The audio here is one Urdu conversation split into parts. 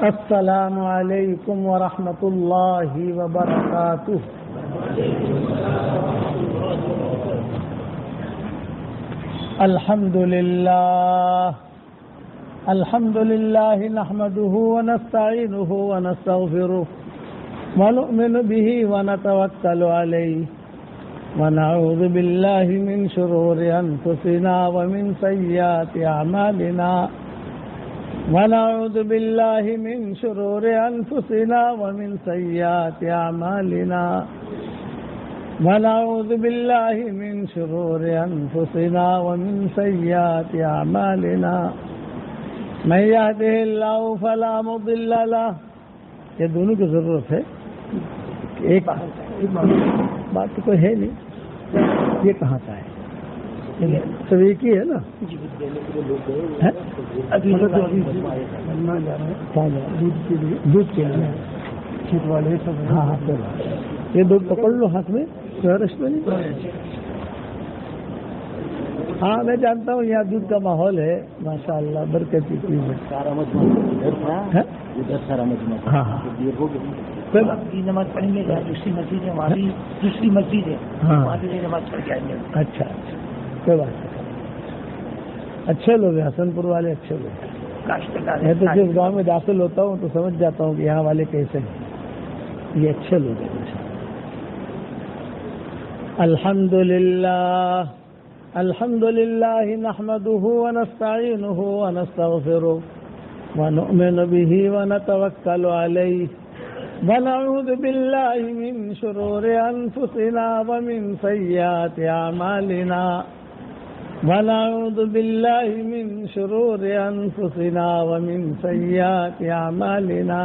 السلام علیکم ورحمۃ اللہ وبرکاتہ. الحمد للہ نحمده ونستعینه ونستغفره ونؤمن به ونتوکل علیہ ونعوذ باللہ من شرور انفسنا ومن سیئات اعمالنا ونعوذ باللہ من شرور انفسنا ومن سیئات اعمالنا ونعوذ باللہ من شرور انفسنا ومن سیئات اعمالنا من یهده اللہ فلا مضل له. یہ دونوں کی ضرورت ہے. ایک بات تو کوئی ہے نہیں. یہ کہاں کا ہے؟ سب ایک ہی ہے نا. دودھ کے لیے کھیت والے سب. ہاں یہ دودھ پکڑ لو ہاتھ میں. رش میں نہیں. ہاں میں جانتا ہوں یہاں دودھ کا ماحول ہے ماشاء اللہ برکتی چیز ہے. ہاں نماز پڑھیں گے. دوسری مسجد ہے ہماری, دوسری مسجد ہے وہاں سے نماز پڑھ کے آئیں گے. اچھا کوئی بات نہیں. اچھے لوگ ہیں حسن پور والے, اچھے لوگ. میں تو جس گاؤں میں داخل ہوتا ہوں تو سمجھ جاتا ہوں کہ یہاں والے کیسے ہیں. یہ اچھے لوگ ہیں. الحمد للہ نحمده ونستعینه ونستغفره ونؤمن به ونتوکل علیہ ونعوذ باللہ من شرور انفسنا ومن سیئات اعمالنا ونعوذ باللہ من شرور انفسنا ومن سیئات اعمالنا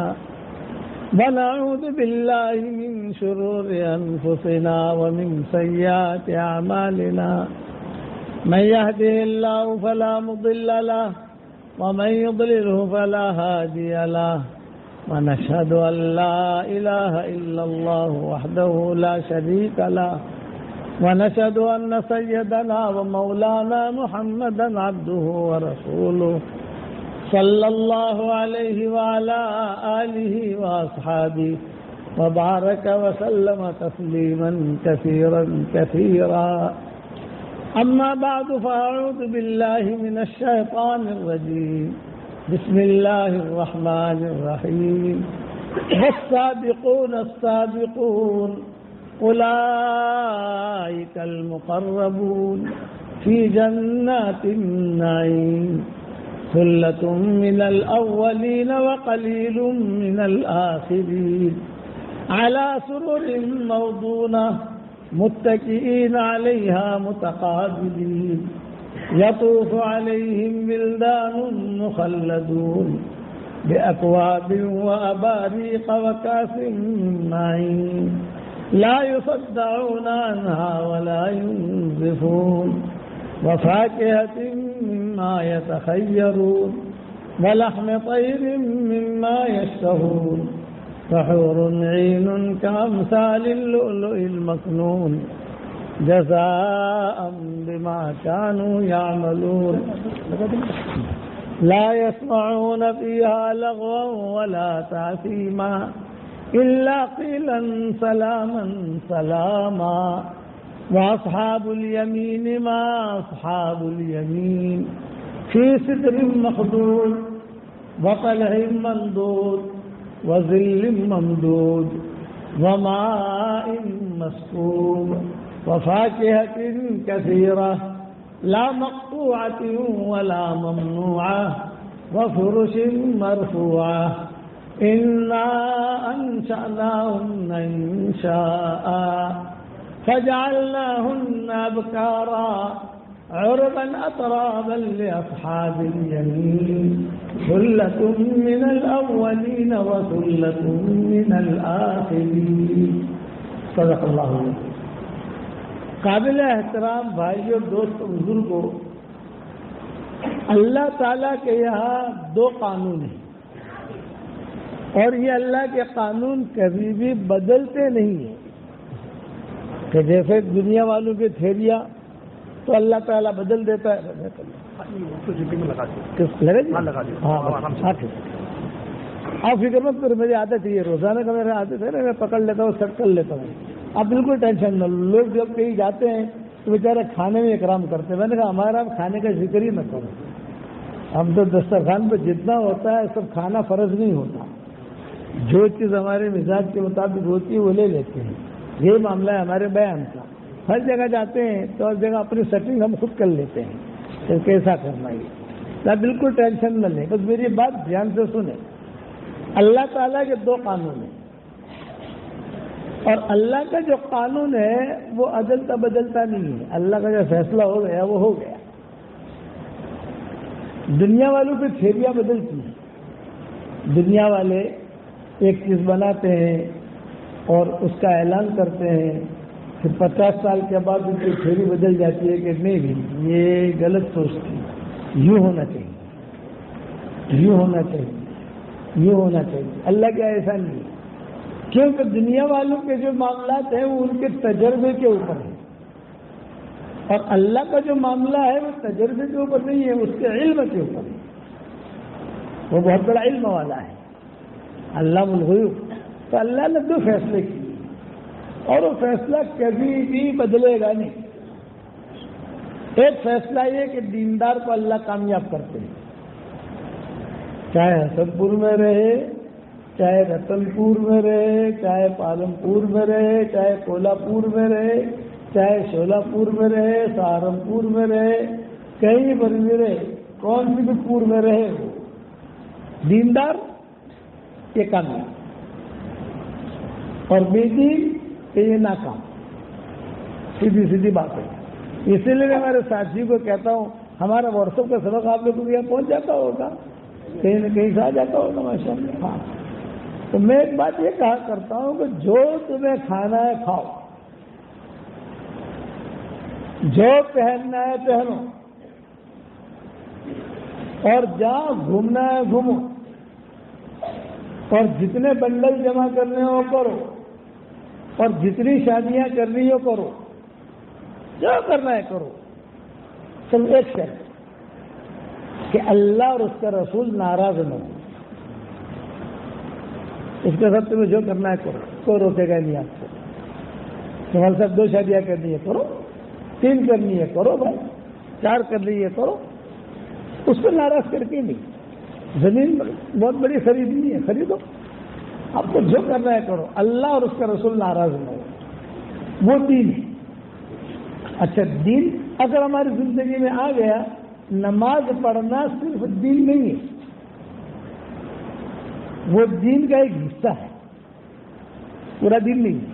ونعوذ باللہ من شرور انفسنا ومن سیئات اعمالنا من يهده الله فلا مضل له ومن يضلله فلا هادي له ونشهد أن لا إله إلا الله وحده لا شريك له ونشهد أن سيدنا ومولانا محمدا عبده ورسوله صلى الله عليه وعلى آله وأصحابه وبارك وسلم تسليما كثيرا كثيرا. أما بعد فأعوذ بالله من الشيطان الرجيم. بسم الله الرحمن الرحيم. والسابقون السابقون أولئك المقربون في جنات النعيم ثلة من الأولين وقليل من الآخرين على سرر موضونة متكئين عليها متقابلين يطوف عليهم ولدان مخلدون بأكواب وأباريق وكأس من معين لا يصدعون عنها ولا ينزفون وفاكهة مما يتخيرون ولحم طير مما يشتهون وحور عين كأمثال اللؤلؤ المكنون جزاء بما كانوا يعملون لا يسمعون فيها لغوا ولا تأثيما إلا قيلا سلاما سلاما. وأصحاب اليمين ما أصحاب اليمين في سدر مخضود وطلع ممدود وظل ممدود وماء مسكوب وفاكهة كثيرة لا مقطوعة ولا ممنوعة وفرش مرفوعة. إنا أنشأناهن إنشاء فجعلناهن أبكارا عربا أترابا لأصحاب اليمين ثلة من الأولين وثلة من الآخرين. صدق اللہ. قابل احترام بھائیوں, دوستوں, بزرگوں, اللہ تعالیٰ کے یہاں دو قانون ہیں اور یہ اللہ کے قانون کبھی بھی بدلتے نہیں ہیں. کہ جیسے دنیا والوں کے تھیریا تو اللہ تعالیٰ بدل دیتا ہے. آپ فکر مت کرو، میری عادت ہے یہ، روزانہ کا میرا عادت ہے نا، میں پکڑ لیتا ہوں، سیٹ کر لیتا ہوں. آپ بالکل ٹینشن نہ لو. لوگ جب کہیں جاتے ہیں تو بیچارے کھانے میں اکرام کرتے ہیں. میں نے کہا ہمارا کھانے کا ذکر ہی نہ کرو. ہم تو دسترخوان پہ جتنا ہوتا ہے سب کھانا فرض نہیں ہوتا. جو چیز ہمارے مزاج کے مطابق ہوتی ہے وہ لے لیتے ہیں. یہ معاملہ ہے ہمارے بیان کا. ہر جگہ جاتے ہیں تو ہر جگہ اپنی سیٹنگ ہم خود کر لیتے ہیں تو کیسا کرنا ہے. بالکل ٹینشن نہ لیں، بس میری بات دھیان سے سنیں. اللہ تعالیٰ کے 2 قانون ہیں، اور اللہ کا جو قانون ہے وہ عدلتا بدلتا نہیں ہے. اللہ کا جو فیصلہ ہو گیا وہ ہو گیا. دنیا والوں کی تھیریاں بدلتی ہیں. دنیا والے ایک چیز بناتے ہیں اور اس کا اعلان کرتے ہیں، پھر 50 سال کے بعد ان کی تھیری بدل جاتی ہے کہ نہیں یہ غلط سوچتی ہے، یوں ہونا چاہیے، یوں ہونا چاہیے، یوں ہونا چاہیے. اللہ کا ایسا نہیں ہے، کیونکہ دنیا والوں کے جو معاملات ہیں وہ ان کے تجربے کے اوپر ہیں، اور اللہ کا جو معاملہ ہے وہ تجربے کے اوپر نہیں ہے، اس کے علم کے اوپر ہے. وہ بہت بڑا علم والا ہے، علام الغیوب. تو اللہ نے 2 فیصلے کیے اور وہ فیصلہ کبھی بھی بدلے گا نہیں. ایک فیصلہ یہ کہ دیندار کو اللہ کامیاب کرتے ہیں، چاہے حسن پور میں رہے، چاہے رتن پور میں رہے، چاہے پالم پور میں رہے، چاہے کولہاپور میں رہے، چاہے شولاپور میں رہے، سہارنپور میں رہے، کہیں پر بھی رہے، کون سی بھی پور میں رہے، وہ دیندار یہ کامیاب اور بے دین کہ یہ ناکام. سیدھی سیدھی بات ہے. اسی لیے میں ہمارے ساتھی کو کہتا ہوں ہمارا واٹس ایپ کا سبق آپ لوگوں کو یہاں پہنچ جاتا ہوگا، کہیں نہ کہیں سے آ جاتا ہوگا ماشاء اللہ. ہاں تو میں ایک بات یہ کہا کرتا ہوں کہ جو تمہیں کھانا ہے کھاؤ، جو پہننا ہے پہنو، اور جہاں گھومنا ہے گھومو، اور جتنے بنڈل جمع کرنے ہو کرو، اور جتنی شادیاں کرنی ہو کرو، جو کرنا ہے کرو. سب ایک شرط کہ اللہ اور اس کا رسول ناراض نہ ہو. اس کے ساتھ تمہیں جو کرنا ہے کرو، کوئی روکے گا نہیں آپ کو. تمہارے ساتھ 2 شادیاں کرنی ہے کرو، 3 کرنی ہے کرو بھائی، 4 کرنی ہے کرو، اس کو ناراض کر کے نہیں. زمین بہت بڑی خریدنی ہے خریدو، آپ کو جو کرنا ہے کرو، اللہ اور اس کا رسول ناراض نہ ہو. وہ دین ہے. اچھا دین اگر ہماری زندگی میں آ گیا، نماز پڑھنا صرف دین نہیں ہے، وہ دین کا ایک حصہ ہے، پورا دین نہیں ہے.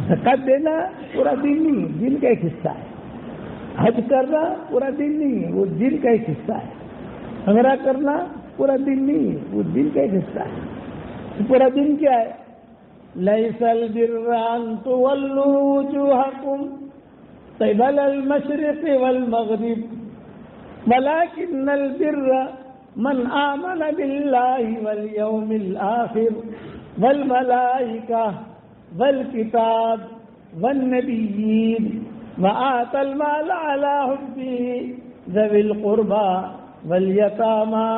زکات دینا پورا دین نہیں ہے، دین کا ایک حصہ ہے. حج کرنا پورا دین نہیں ہے، وہ دین کا ایک حصہ ہے. عمرہ کرنا پورا دین نہیں ہے، وہ دین کا ایک حصہ ہے. پورا دین کیا ہے؟ لیس البر ان تولوا وجوہکم قبل المشرق والمغرب ولكن البر من آمن بالله واليوم الآخر والملائكة والكتاب والنبيين وآتى المال على حبه ذوي القربى واليتامى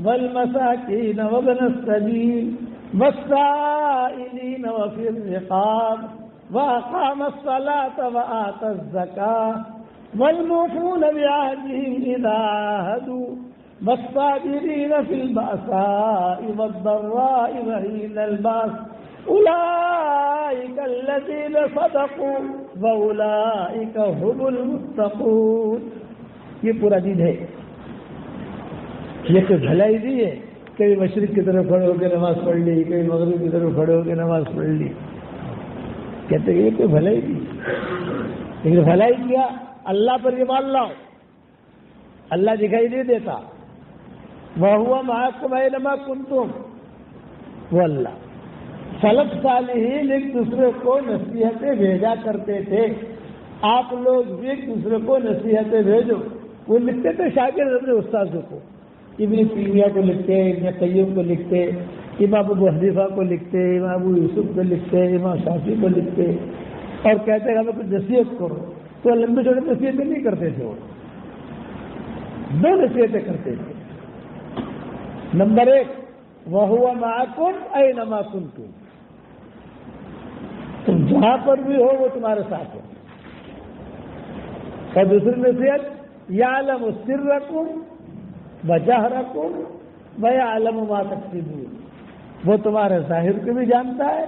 والمساكين وابن السبيل والسائلين وفي الرقاب وأقام الصلاة وآتى الزكاة والموفون بعهدهم إذا عاهدوا والصابرين في البأساء والضراء وحين البأس أولئك الذين صدقوا وأولئك هم المتقون. یہ پورا دین ہے. یہ تو بھلائی دی ہے. کئی مشرق کی طرف کھڑے ہو کے نماز پڑھ لی، کئی مغرب کی طرف کھڑے ہو کے نماز پڑھ لی. کہتے ہیں یہ کوئی بھلائی دی، لیکن بھلائی کیا؟ اللہ پر ایمان لاؤ. اللہ دکھائی نہیں دیتا. وَهُوَ مَعَكُمْ أَيْنَمَا كُنتُمْ. وہ اللہ. سلف صالحین ایک دوسرے کو نصیحتیں بھیجا کرتے تھے. آپ لوگ بھی ایک دوسرے کو نصیحتیں بھیجو. وہ لکھتے تھے شاگرد اپنے استاذوں کو، ابن تیمیہ کو لکھتے، ابن قیم کو لکھتے، امام ابو حنیفہ کو لکھتے، امام ابو یوسف کو لکھتے، امام شافعی کو لکھتے، اور کہتے ہیں ہمیں کچھ نصیحت کرو. تو لمبے چھوٹے نصیحتیں نہیں کرتے تھے. وہ 2 نصیحتیں کرتے تھے. نمبر 1 وَهُوَ مَعَكُمْ أَيْنَمَا كُنْتُمْ، تم جہاں پر بھی ہو وہ تمہارے ساتھ ہو. اور دوسری نصیحت یعلم سرکم وجہرکم ویعلم ما تکسبون، وہ تمہارے ظاہر کو بھی جانتا ہے،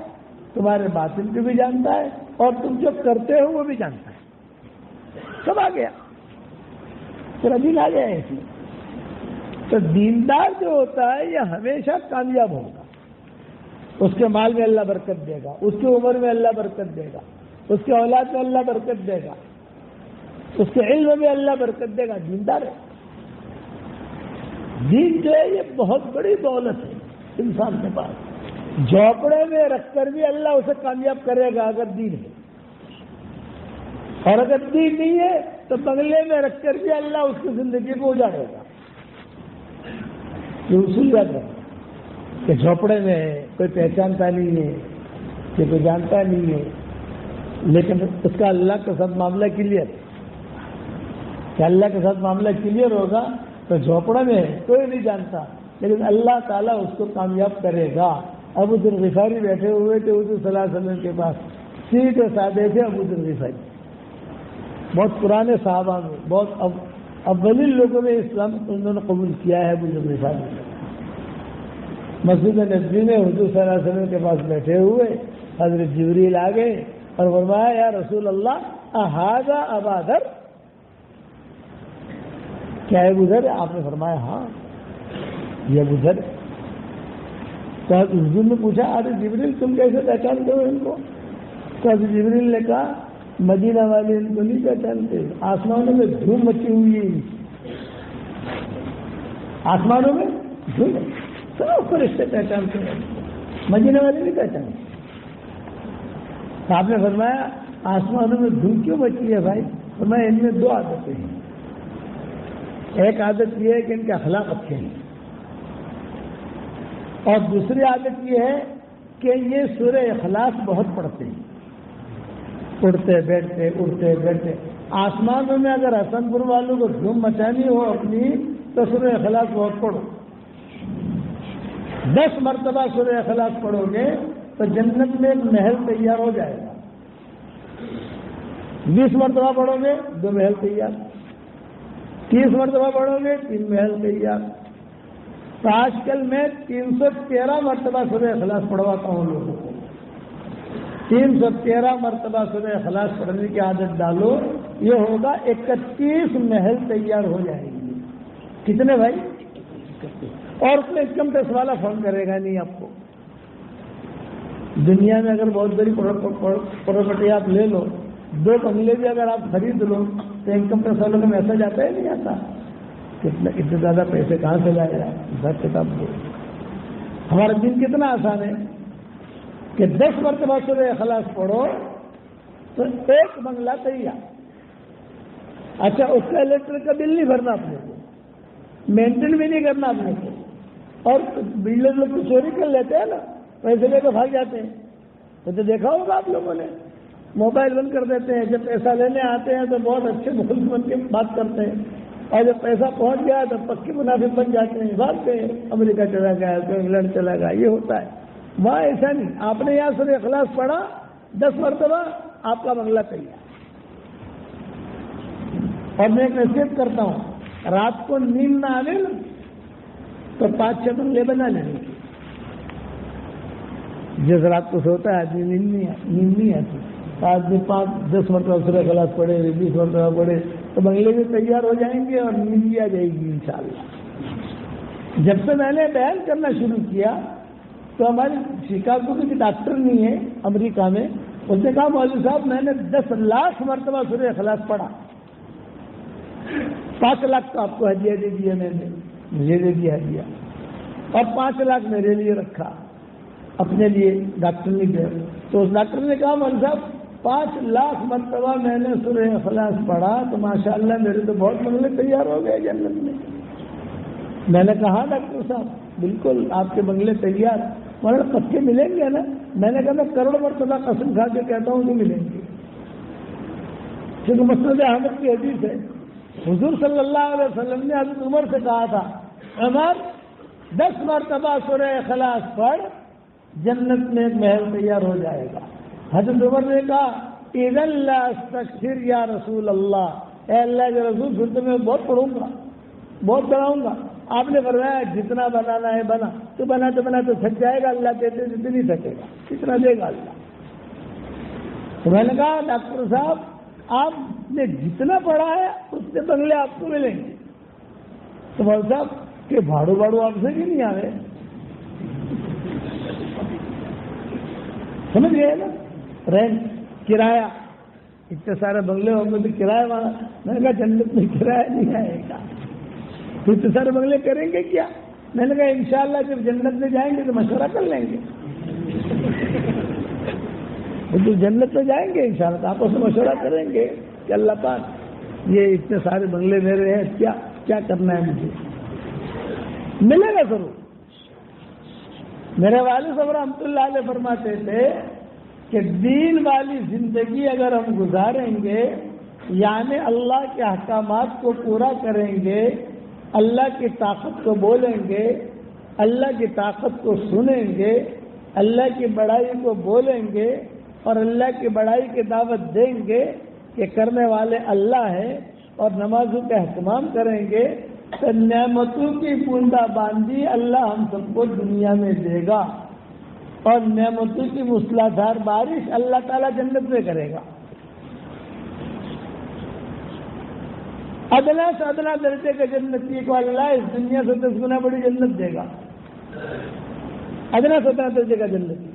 تمہارے باطن کو بھی جانتا ہے، اور تم جو کرتے ہو وہ بھی جانتا ہے. سب آ گیا، پورا دن آ گیا ہے اس میں. تو دیندار جو ہوتا ہے یہ ہمیشہ کامیاب ہوگا. اس کے مال میں اللہ برکت دے گا، اس کی عمر میں اللہ برکت دے گا، اس کے اولاد میں اللہ برکت دے گا، اس کے علم میں اللہ برکت دے گا. دیندار ہے. دین جو ہے یہ بہت بڑی دولت ہے انسان کے پاس. جھوپڑے میں رکھ کر بھی اللہ اسے کامیاب کرے گا اگر دین ہے، اور اگر دین نہیں ہے تو بنگلے میں رکھ کر بھی اللہ اس کی زندگی کو اجاڑے گا. یہ اصول یاد ہے کہ جھوپڑے میں کوئی پہچانتا نہیں ہے، کہ کوئی جانتا نہیں ہے، لیکن اس کا اللہ کے ساتھ معاملہ کلیئر، کہ اللہ کے ساتھ معاملہ کلیئر ہوگا تو جھوپڑے میں کوئی نہیں جانتا، لیکن اللہ تعالیٰ اس کو کامیاب کرے گا. ابو ذر غفاری بیٹھے ہوئے تھے حضور صلی اللہ علیہ وسلم کے پاس، سیدھے سادے تھے ابو ذر غفاری، بہت پرانے صحابہ میں، بہت اولین لوگوں میں اسلام انہوں نے قبول کیا ہے. ابو ذر غفاری مسجد نبوی میں حضور صلی اللہ علیہ وسلم کے پاس بیٹھے ہوئے حضرت جبریل آ گئے اور فرمایا یا رسول اللہ اہذا ابا ذر، کیا ابو ذر؟ آپ نے فرمایا ہاں یہ ابو ذر. تو حضور نے پوچھا حضرت جبریل تم کیسے پہچانتے ہو ان کو؟ تو حضرت جبریل نے کہا مدینہ والے ان کو نہیں پہچانتے، آسمانوں میں دھوم مچی ہوئی ہے، آسمانوں میں دھوم، سب فرشتے پہچانتے ہیں، مدینہ والے نہیں پہچانتے. آپ نے فرمایا آسمانوں میں دھوم کیوں مچی ہے بھائی؟ فرمایا ان میں دو عادتیں ہیں. ایک عادت یہ ہے کہ ان کے اخلاق اچھے ہیں، اور دوسری عادت یہ ہے کہ یہ سورہ اخلاص بہت پڑھتے ہیں، اڑتے بیٹھتے اڑتے بیٹھتے. آسمانوں میں اگر حسن پور والوں کو دھوم مچانی ہو اپنی تو سورہ اخلاص بہت پڑھو. 10 مرتبہ سورہ اخلاص پڑھو گے تو جنت میں ایک محل تیار ہو جائے گا. 20 مرتبہ پڑھو گے 2 محل تیار، 30 مرتبہ پڑھو گے 3 محل تیار. تو آج کل میں 313 مرتبہ سورہ اخلاص پڑھواتا ہوں لوگوں کو. 313 مرتبہ سورہ اخلاص پڑھنے کی عادت ڈالو، یہ ہوگا 31 محل تیار ہو جائے گی. کتنے بھائی؟ اور اس میں انکم ٹیکس والا فون کرے گا نہیں آپ کو. دنیا میں اگر بہت بڑی پراپرٹی آپ لے لو، 2 بنگلے بھی اگر آپ خرید لو تو انکم ٹیکس والوں کا میسج آتا ہے نہیں آتا؟ اتنے زیادہ پیسے کہاں سے لائے گا؟ حساب کتاب کو. ہمارا دن کتنا آسان ہے کہ 10 مرتبہ سورہ اخلاص پڑھو تو 1 بنگلہ تیار. اچھا اس کا الیکٹرک کا بل نہیں بھرنا اپنے کو، مینٹین بھی نہیں کرنا اپنے کو. اور بلڈر لوگ تو چوری کر لیتے ہیں نا، پیسے لے کے بھاگ جاتے ہیں. تو دیکھا ہوگا آپ لوگوں نے، موبائل بند کر دیتے ہیں، جب پیسہ لینے آتے ہیں تو بہت اچھے ملک بن کے بات کرتے ہیں، اور جب پیسہ پہنچ گیا تو پکے منافق بن جاتے ہیں، بھاگتے ہیں، امریکہ چلا گیا تو انگلینڈ چلا گیا. یہ ہوتا ہے. وہاں ایسا نہیں. آپ نے یہاں سورہ اخلاص پڑھا 10 مرتبہ، آپ کا بنگلہ تیار. اور میں ایک نصیحت کرتا ہوں، رات کو نیند نہ آنے نا تو 5-6 بنگلے بنا لینے. جس رات کو سوتا ہے آدمی نیند نہیں آتی، 5-10 مرتبہ سورہ اخلاص پڑھے، 20 مرتبہ پڑھے تو بنگلے بھی تیار ہو جائیں گے اور نیند بھی آ جائے گی انشاءاللہ. جب سے میں نے بیان کرنا شروع کیا تو ہمارے شکاگو کی ڈاکٹر نہیں ہے امریکہ میں، اس نے کہا مولوی صاحب میں نے 10 لاکھ مرتبہ سورہ اخلاص پڑھا، 5 لاکھ تو آپ کو ہدیہ دے دیا میں نے، مجھے دے دیا ہدیہ، اور 5 لاکھ میرے لیے رکھا اپنے لیے. ڈاکٹر نے دیا تو اس ڈاکٹر نے کہا مولوی صاحب 5 لاکھ مرتبہ میں نے سورہ اخلاص پڑھا تو ماشاءاللہ میرے تو بہت بنگلے تیار ہو گئے جنت میں. میں نے کہا ڈاکٹر صاحب بالکل آپ کے بنگلے تیار، مگر پکے ملیں گے نا؟ میں نے کہا میں کروڑ مرتبہ قسم کھا کے کہتا ہوں کہ ملیں گے، کیونکہ مسند احمد کی حدیث ہے. حضور صلی اللہ علیہ وسلم نے حضرت عمر سے کہا تھا عمر 10 مرتبہ سورہ اخلاص پڑھ، جنت میں ایک محل تیار ہو جائے گا۔ حضرت عمر نے کہا اذا لا استکثر یا رسول اللہ، اے اللہ کے رسول پھر تو میں بہت پڑھوں گا، بہت پڑھاؤں گا۔ آپ نے فرمایا جتنا بنانا ہے بنا، تو بنا تو تھک جائے گا، اللہ کہتے جتنی تھکے گا کتنا دے گا اللہ۔ تو میں نے کہا ڈاکٹر صاحب آپ نے جتنا پڑھا ہے اس سے بنگلے آپ کو ملیں گے۔ تو مول صاحب کہ بھاڑو آپ سے بھی نہیں آ رہے، سمجھ گئے نا؟ رینٹ کرایہ، اتنے سارے بنگلے ہوں گے تو کرایہ وہاں، میں نے کہا جنت میں کرایہ نہیں آئے گا، تو اتنے سارے بنگلے کریں گے کیا؟ میں نے کہا انشاءاللہ جب جنت میں جائیں گے تو مشورہ کر لیں گے، تو جنت میں جائیں گے انشاءاللہ تو آپس میں مشورہ کریں گے کہ اللہ پاک یہ اتنے سارے بنگلے میرے ہیں، کیا کرنا ہے مجھے، ملے گا ضرور۔ میرے والد صاحب رحمۃ اللہ علیہ فرماتے تھے کہ دین والی زندگی اگر ہم گزاریں گے، یعنی اللہ کے احکامات کو پورا کریں گے، اللہ کی طاقت کو بولیں گے، اللہ کی طاقت کو سنیں گے، اللہ کی بڑائی کو بولیں گے اور اللہ کی بڑائی کی دعوت دیں گے کہ کرنے والے اللہ ہیں، اور نمازوں کا اہتمام کریں گے، تو نعمتوں کی بوندا باندی اللہ ہم سب کو دنیا میں دے گا، اور نعمتوں کی موسلادھار بارش اللہ تعالیٰ جنت میں کرے گا۔ ادنا سے ادنا درجے کے جنتی کو اللہ اس دنیا سے 10 گنا بڑی جنت دے گا، ادنا سے ادنا درجے کا جنتی۔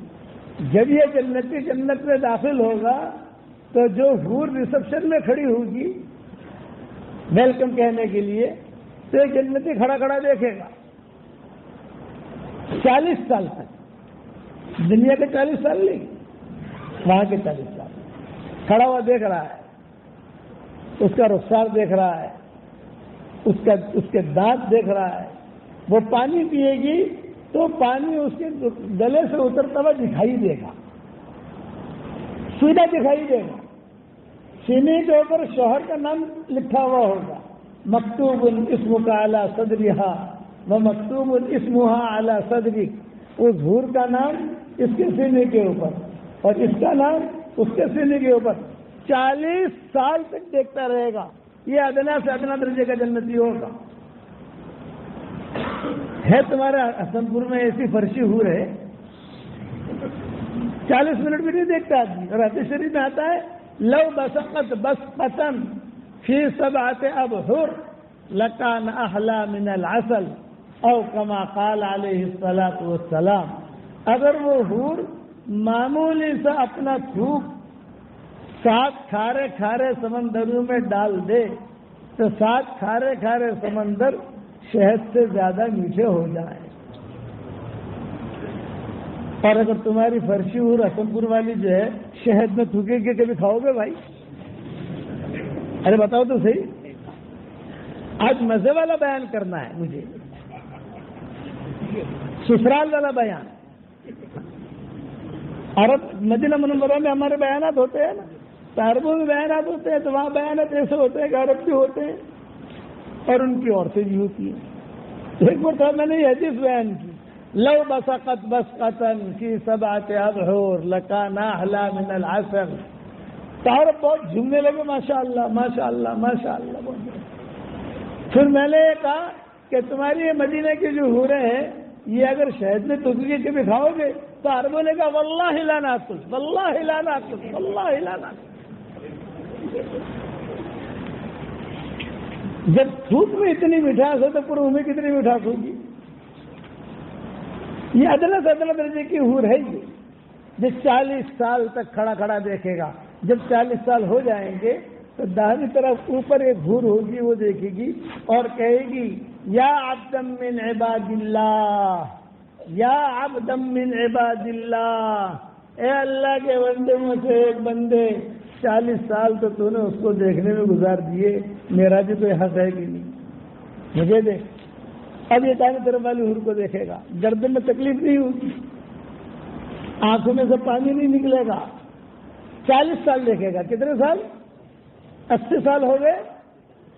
جب یہ جنتی جنت میں داخل ہوگا تو جو حور ریسپشن میں کھڑی ہوگی ویلکم کہنے کے لیے، تو ایک جنتی کھڑا دیکھے گا 40 سال تک، دنیا کے 40 سال نہیں، وہاں کے 40 سال کھڑا ہوا دیکھ رہا ہے، اس کا رخسار دیکھ رہا ہے، اس کے دانت دیکھ رہا ہے۔ وہ پانی پیے گی تو پانی اس کے گلے سے اترتا ہوا دکھائی دے گا، سیدھا دکھائی دے گا، سینے کے اوپر شوہر کا نام لکھا ہوا ہوگا، مکتوب اسمک علی صدرہا و مکتوب اسمہا علی صدرک، اس حور کا نام اس کے سینے کے اوپر اور اس کا نام اس کے سینے کے اوپر، 40 سال تک دیکھتا رہے گا۔ یہ ادنا سے ادنا درجے کا جنتی ہوگا۔ ہے تمہارے حسن پور میں ایسی فرشی حور ہے، 40 منٹ بھی نہیں دیکھتا آدمی، اور حدیث شریف میں آتا ہے لو بسقت بسقة فی 7 ابحر لکان احلی من العسل او کما قال علیہ الصلاۃ والسلام۔ اگر وہ حور معمولی سا اپنا تھوک 7 کھارے سمندروں میں ڈال دے تو 7 کھارے سمندر شہد سے زیادہ میٹھے ہو جائیں۔ اور اگر تمہاری فرشی حور حسن پور والی جو ہے شہد میں تھوکے کے کبھی کھاؤ گے بھائی؟ ارے بتاؤ تو صحیح۔ آج مزے والا بیان کرنا ہے مجھے، سسرال والا بیان۔ عرب مدینہ منورہ میں ہمارے بیانات ہوتے ہیں نا، تو عربوں میں بیانات ہوتے ہیں، تو وہاں بیانات ایسے ہوتے ہیں کہ عرب بھی ہوتے ہیں اور ان کی عورتیں بھی ہوتی ہیں۔ ایک مرتبہ میں نے یہ حدیث بیان کی، لو بسقت بسقة فی 7 ابحر لکان احلی من العسل۔ تو عرب بہت جھومنے لگے، ماشاءاللہ ماشاءاللہ ماشاءاللہ۔ پھر میں نے یہ کہا کہ تمہاری یہ مدینہ کی جو حوریں ہیں یہ اگر شہد میں تھوکے کے بھی کھاؤ گے، تو عربوں نے کہا واللہ لا ناکل، واللہ لا ناکل، واللہ لا ناکل۔ جب تھوک میں اتنی مٹھاس ہے تو پورے میں کتنی مٹھاس ہوگی؟ یہ ادنا سے ادنا درجے کی حور ہے یہ، جو 40 سال تک کھڑا دیکھے گا۔ جب 40 سال ہو جائیں گے تو داہنی طرف اوپر ایک حور ہوگی، وہ دیکھے گی اور کہے گی یا عبدا من عباد اللہ، یا عبدا من عباد اللہ، اے اللہ کے بندے میں سے ایک بندے، 40 سال تو نے اس کو دیکھنے میں گزار دیے، میرا بھی کوئی حق ہے کہ نہیں، مجھے دیکھ۔ اب یہ دائیں طرف والی حور کو دیکھے گا، گردن میں تکلیف نہیں ہوگی، آنکھوں میں سے پانی نہیں نکلے گا، 40 سال دیکھے گا۔ کتنے سال؟ 80 سال ہو گئے۔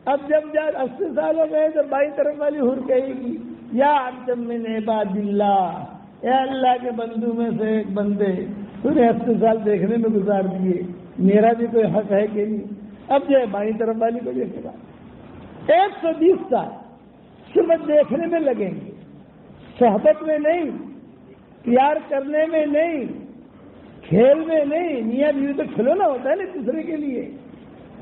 اب جب 80 سال ہو گئے تو بائیں طرف والی حور کہے گی یا عبد من عباد اللہ، اے اللہ کے بندوں میں سے ایک بندے، تو نے 80 سال دیکھنے میں گزار دیے، میرا بھی کوئی حق ہے کہ نہیں؟ اب جو ہے بائیں طرف والی کو دیکھے گا، 120 سال صرف دیکھنے میں لگیں گے، صحبت میں نہیں، پیار کرنے میں نہیں، کھیل میں نہیں۔ میاں بیوی تو کھلونا ہوتا ہے نا دوسرے کے لیے،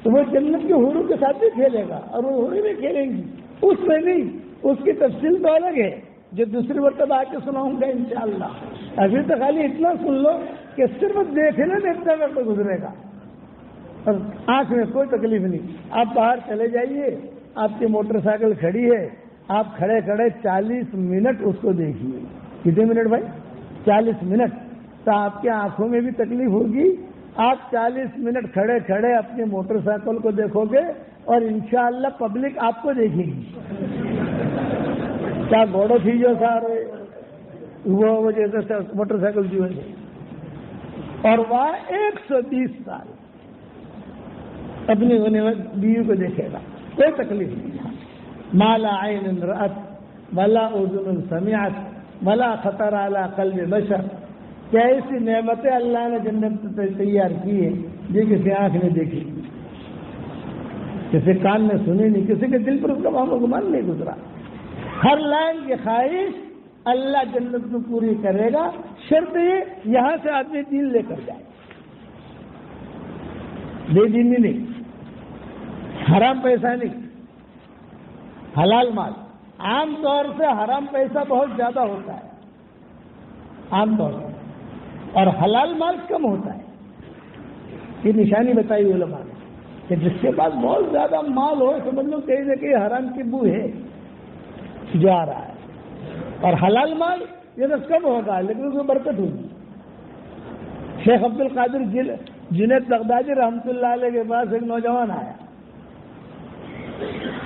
تو وہ جنت کے حوروں کے ساتھ بھی کھیلے گا اور وہ حوریں بھی کھیلیں گی، اس میں نہیں، اس کی تفصیل تو الگ ہے جو دوسری مرتبہ آ کے سناؤں گا انشاءاللہ۔ ابھی تو خالی اتنا سن لو کہ صرف دیکھنے میں اتنا وقت گزرے گا اور آنکھ میں کوئی تکلیف نہیں۔ آپ باہر چلے جائیے، آپ کی موٹر سائیکل کھڑی ہے، آپ کھڑے کھڑے 40 منٹ اس کو دیکھیے۔ کتنے منٹ بھائی؟ 40 منٹ۔ تو آپ کی آنکھوں میں بھی تکلیف ہوگی، آپ 40 منٹ کھڑے کھڑے اپنی موٹر سائیکل کو دیکھو گے اور انشاءاللہ پبلک آپ کو دیکھے گی۔ کیا گھوڑوں تھی جو سارے وہ جیسے موٹر سائیکل جو ہے، اور وہاں 120 سال اپنی ہونے والی بیوی کو دیکھے گا، کوئی تکلیف نہیں۔ ما لا عین رأت ولا اذن سمعت ولا خطر علی قلب بشر، کیا ایسی نعمتیں اللہ نے جنت میں تیار کی ہے جو کسی آنکھ نے دیکھی، کسی کان نے سنی نہیں، کسی کے دل پر اس کا وہم و گمان نہیں گزرا۔ ہر لائن کی خواہش اللہ جنت میں پوری کرے گا، شرط یہ یہاں سے آدمی دین لے کر جائے، بے دینی نہیں، حرام پیسہ نہیں، حلال مال۔ عام طور سے حرام پیسہ بہت زیادہ ہوتا ہے عام طور سے، اور حلال مال کم ہوتا ہے۔ یہ نشانی بتائی علماء نے کہ جس کے پاس بہت زیادہ مال ہو، سمجھ لو کہیں نہ کہیں حرام کی بو ہے جو آ رہا ہے، اور حلال مال یہ تو کم ہوگا لیکن اس میں برکت ہوگی۔ شیخ عبد القادر جنید بغدادی رحمۃ اللہ علیہ کے پاس ایک نوجوان آیا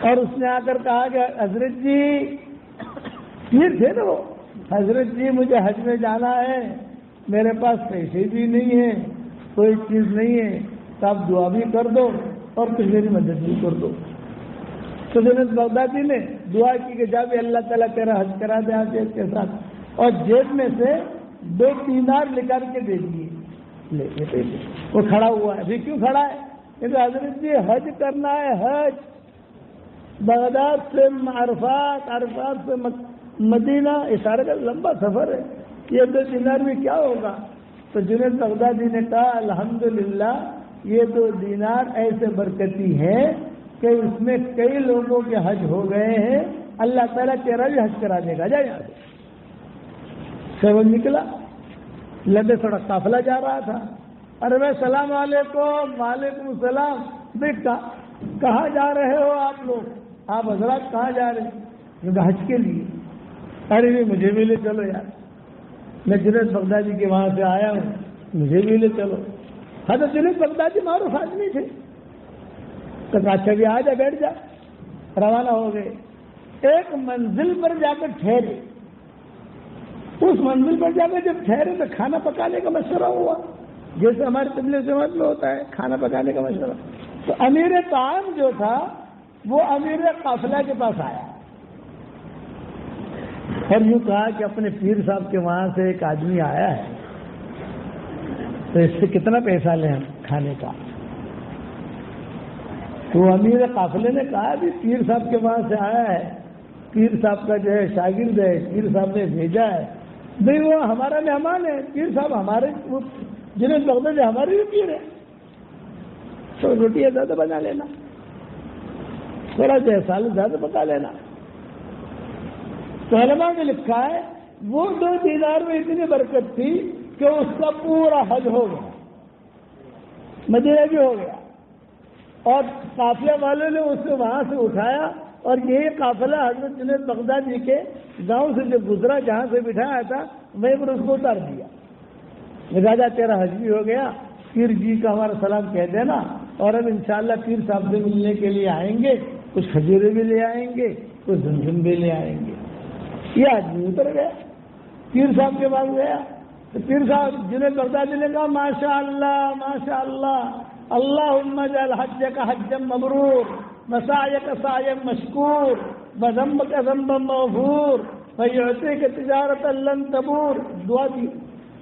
اور اس نے آ کر کہا کہ حضرت جی، پیر تھے نا وہ، حضرت جی مجھے حج میں جانا ہے، میرے پاس پیسے بھی نہیں ہیں، کوئی چیز نہیں ہے، تو آپ دعا بھی کر دو اور کچھ میری مدد بھی کر دو۔ تو جنید بغدادی نے دعا کی کہ جب اللہ تعالیٰ تیرا حج کرا دے آپ اس کے ساتھ، اور جیب میں سے 2 دینار نکال کے دے دیے، لے یہ پیسے۔ وہ کھڑا ہوا ہے، ابھی کیوں کھڑا ہے؟ کہ حضرت جی حج کرنا ہے، حج بغداد سے عرفات، عرفات سے مدینہ، اشارے کا لمبا سفر ہے، یہ 2 دینار میں کیا ہوگا؟ تو جنید بغدادی نے کہا الحمدللہ یہ 2 دینار ایسے برکتی ہیں کہ اس میں کئی لوگوں کے حج ہو گئے ہیں، اللہ تعالیٰ تیرا بھی حج کرا دے گا، جا یہاں سے وہ نکلا، لمبے سڑک قافلہ جا رہا تھا، ارے بھائی السلام علیکم، وعلیکم السلام، بیٹا کہاں جا رہے ہو آپ لوگ؟ آپ حضرات کہاں جا رہے ہیں؟ حج کے لیے۔ ارے بھی مجھے بھی لے چلو یار، میں جنید بغدادی کے وہاں سے آیا ہوں، مجھے بھی لے چلو۔ حضرت جنید بغدادی معروف آدمی تھے، تو اچھا بھی آ جا، بیٹھ جا۔ روانہ ہو گئے، ایک منزل پر جا کر ٹھہرے، اس منزل پر جا کر جب ٹھہرے تو کھانا پکانے کا مشورہ ہوا، جیسے ہمارے تبلیغ جماعت میں ہوتا ہے کھانا پکانے کا مشورہ۔ تو امیر طعام جو تھا وہ امیر قافلہ کے پاس آیا اور یوں کہا کہ اپنے پیر صاحب کے وہاں سے ایک آدمی آیا ہے، تو اس سے کتنا پیسہ لیں ہم کھانے کا؟ تو امیر قافلے نے کہا کہ پیر صاحب کے وہاں سے آیا ہے، پیر صاحب کا جو ہے شاگرد ہے، پیر صاحب نے بھیجا ہے، نہیں وہ ہمارا مہمان ہے، پیر صاحب ہمارے جنہیں بغداد ہمارے بھی پیر ہے، تو روٹیاں زیادہ بنا لینا، تھوڑا سا سال زیادہ پکا لینا۔ تو علماء نے لکھا ہے وہ 2 دینار میں اتنی برکت تھی کہ اس کا پورا حج ہو گیا، مدینہ بھی ہو گیا، اور قافلے والوں نے اسے وہاں سے اٹھایا اور یہی قافلہ حضرت جنید بغدادی کے گاؤں سے جو گزرا، جہاں سے بٹھایا تھا وہیں پر اس کو اتار دیا۔ لہذا تیرا حج بھی ہو گیا، پیر جی کا ہمارا سلام کہہ دینا، اور اب انشاءاللہ پیر صاحب سے ملنے کے لیے آئیں گے، کچھ کھجورے بھی لے آئیں گے، کچھ زمزم بھی لے آئیں گے۔ یہ آدمی اتر گیا، پیر صاحب کے پاس گیا، تو پیر صاحب جنید بغدادی نے کہا ماشاء اللہ ماشاء اللہ، اللہم اجعل حجک حجا مبرور وسعیک سعیا مشکور، وذنبك ذنبا مغفور فیعطیک تجارتا لن تبور. دعا کی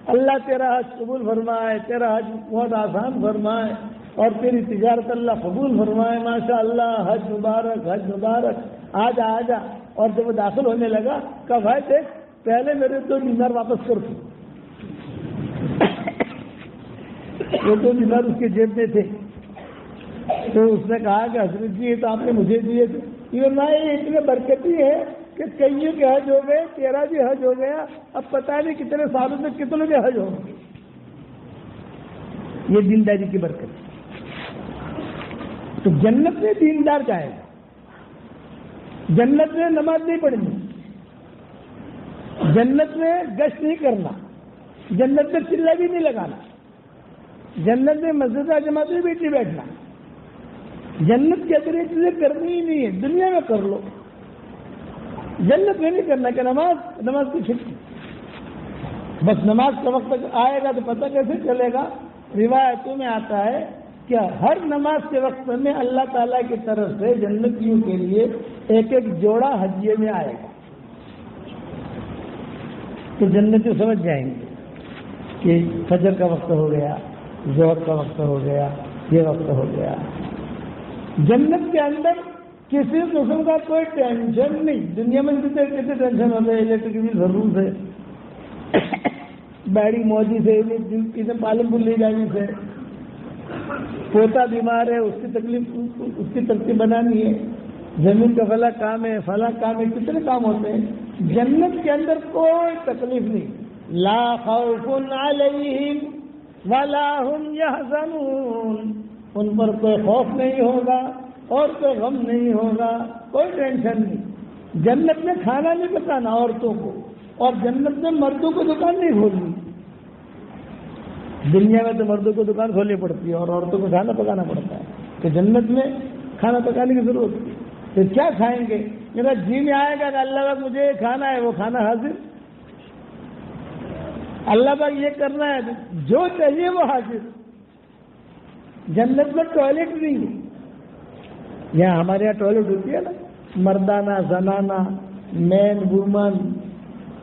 اللہ تیرا حج قبول فرمائے، تیرا حج بہت آسان فرمائے اور تیری تجارت اللہ قبول فرمائے. ماشاء اللہ، حج مبارک، حج مبارک. آجا آجا. اور جب وہ داخل ہونے لگا کہا بھائی دیکھ پہلے میرے 2 دینار واپس کر دو. وہ 2 دینار اس کے جیب میں تھے. تو اس نے کہا کہ حضرت جی یہ تو آپ نے مجھے دیے تھے. یہ اتنے برکتی ہے کہ کئیوں کے حج ہو گئے، تیرا بھی حج ہو گیا، اب پتہ نہیں کتنے سالوں میں کتنے کے حج ہوں گے. یہ دینداری کی برکت. تو جنت میں دیندار جائے گا. جنت میں نماز نہیں پڑھنی، جنت میں گشت نہیں کرنا، جنت میں چلہ بھی نہیں لگانا، جنت میں مسجد جماعت میں بھی نہیں بیٹھنا. جنت کے اندر یہ چیزیں کرنی ہی نہیں ہے. دنیا میں کر لو، جنت میں نہیں کرنا کہ نماز کی چھٹی. بس نماز کا وقت آئے گا تو پتہ کیسے چلے گا؟ روایتوں میں آتا ہے کہ ہر نماز کے وقت میں اللہ تعالیٰ کی طرف سے جنتیوں کے لیے ایک جوڑا ہدیے میں آئے گا. تو جنتی سمجھ جائیں گے کہ فجر کا وقت ہو گیا، ظہر کا وقت ہو گیا، یہ وقت ہو گیا. جنت کے اندر کسی قسم کا کوئی ٹینشن نہیں. دنیا میں کتنے ٹینشن ہوتے ہیں، الیکٹرک بل ضرور سے، بیڑی موجی سے، کسی پالن پور لے جانے سے، پوتا بیمار ہے اس کی تکلیف، اس کی ترتیب بنانی ہے، زمین کا فلاں کام ہے، فلاں کام ہے، کتنے کام ہوتے ہیں. جنت کے اندر کوئی تکلیف نہیں. لا خوف علیہم ولا هم يحزنون. ان پر کوئی خوف نہیں ہوگا اور کوئی غم نہیں ہوگا، کوئی ٹینشن نہیں. جنت میں کھانا نہیں پکانا عورتوں کو، اور جنت میں مردوں کو دکان نہیں کھولنی. دنیا میں تو مردوں کو دکان کھولنی پڑتی ہے اور عورتوں کو کھانا پکانا پڑتا ہے. تو جنت میں کھانا پکانے کی ضرورت نہیں. تو کیا کھائیں گے؟ میرا جی میں آئے گا کہ اللہ کا مجھے یہ کھانا ہے، وہ کھانا حاضر. اللہ کا یہ کرنا ہے، جو چاہیے وہ حاضر. جنت میں ٹوائلٹ نہیں ہے. یہاں ہمارے یہاں ٹوائلٹ ہوتی ہے نا، مردانہ، زنانہ، مین وومن،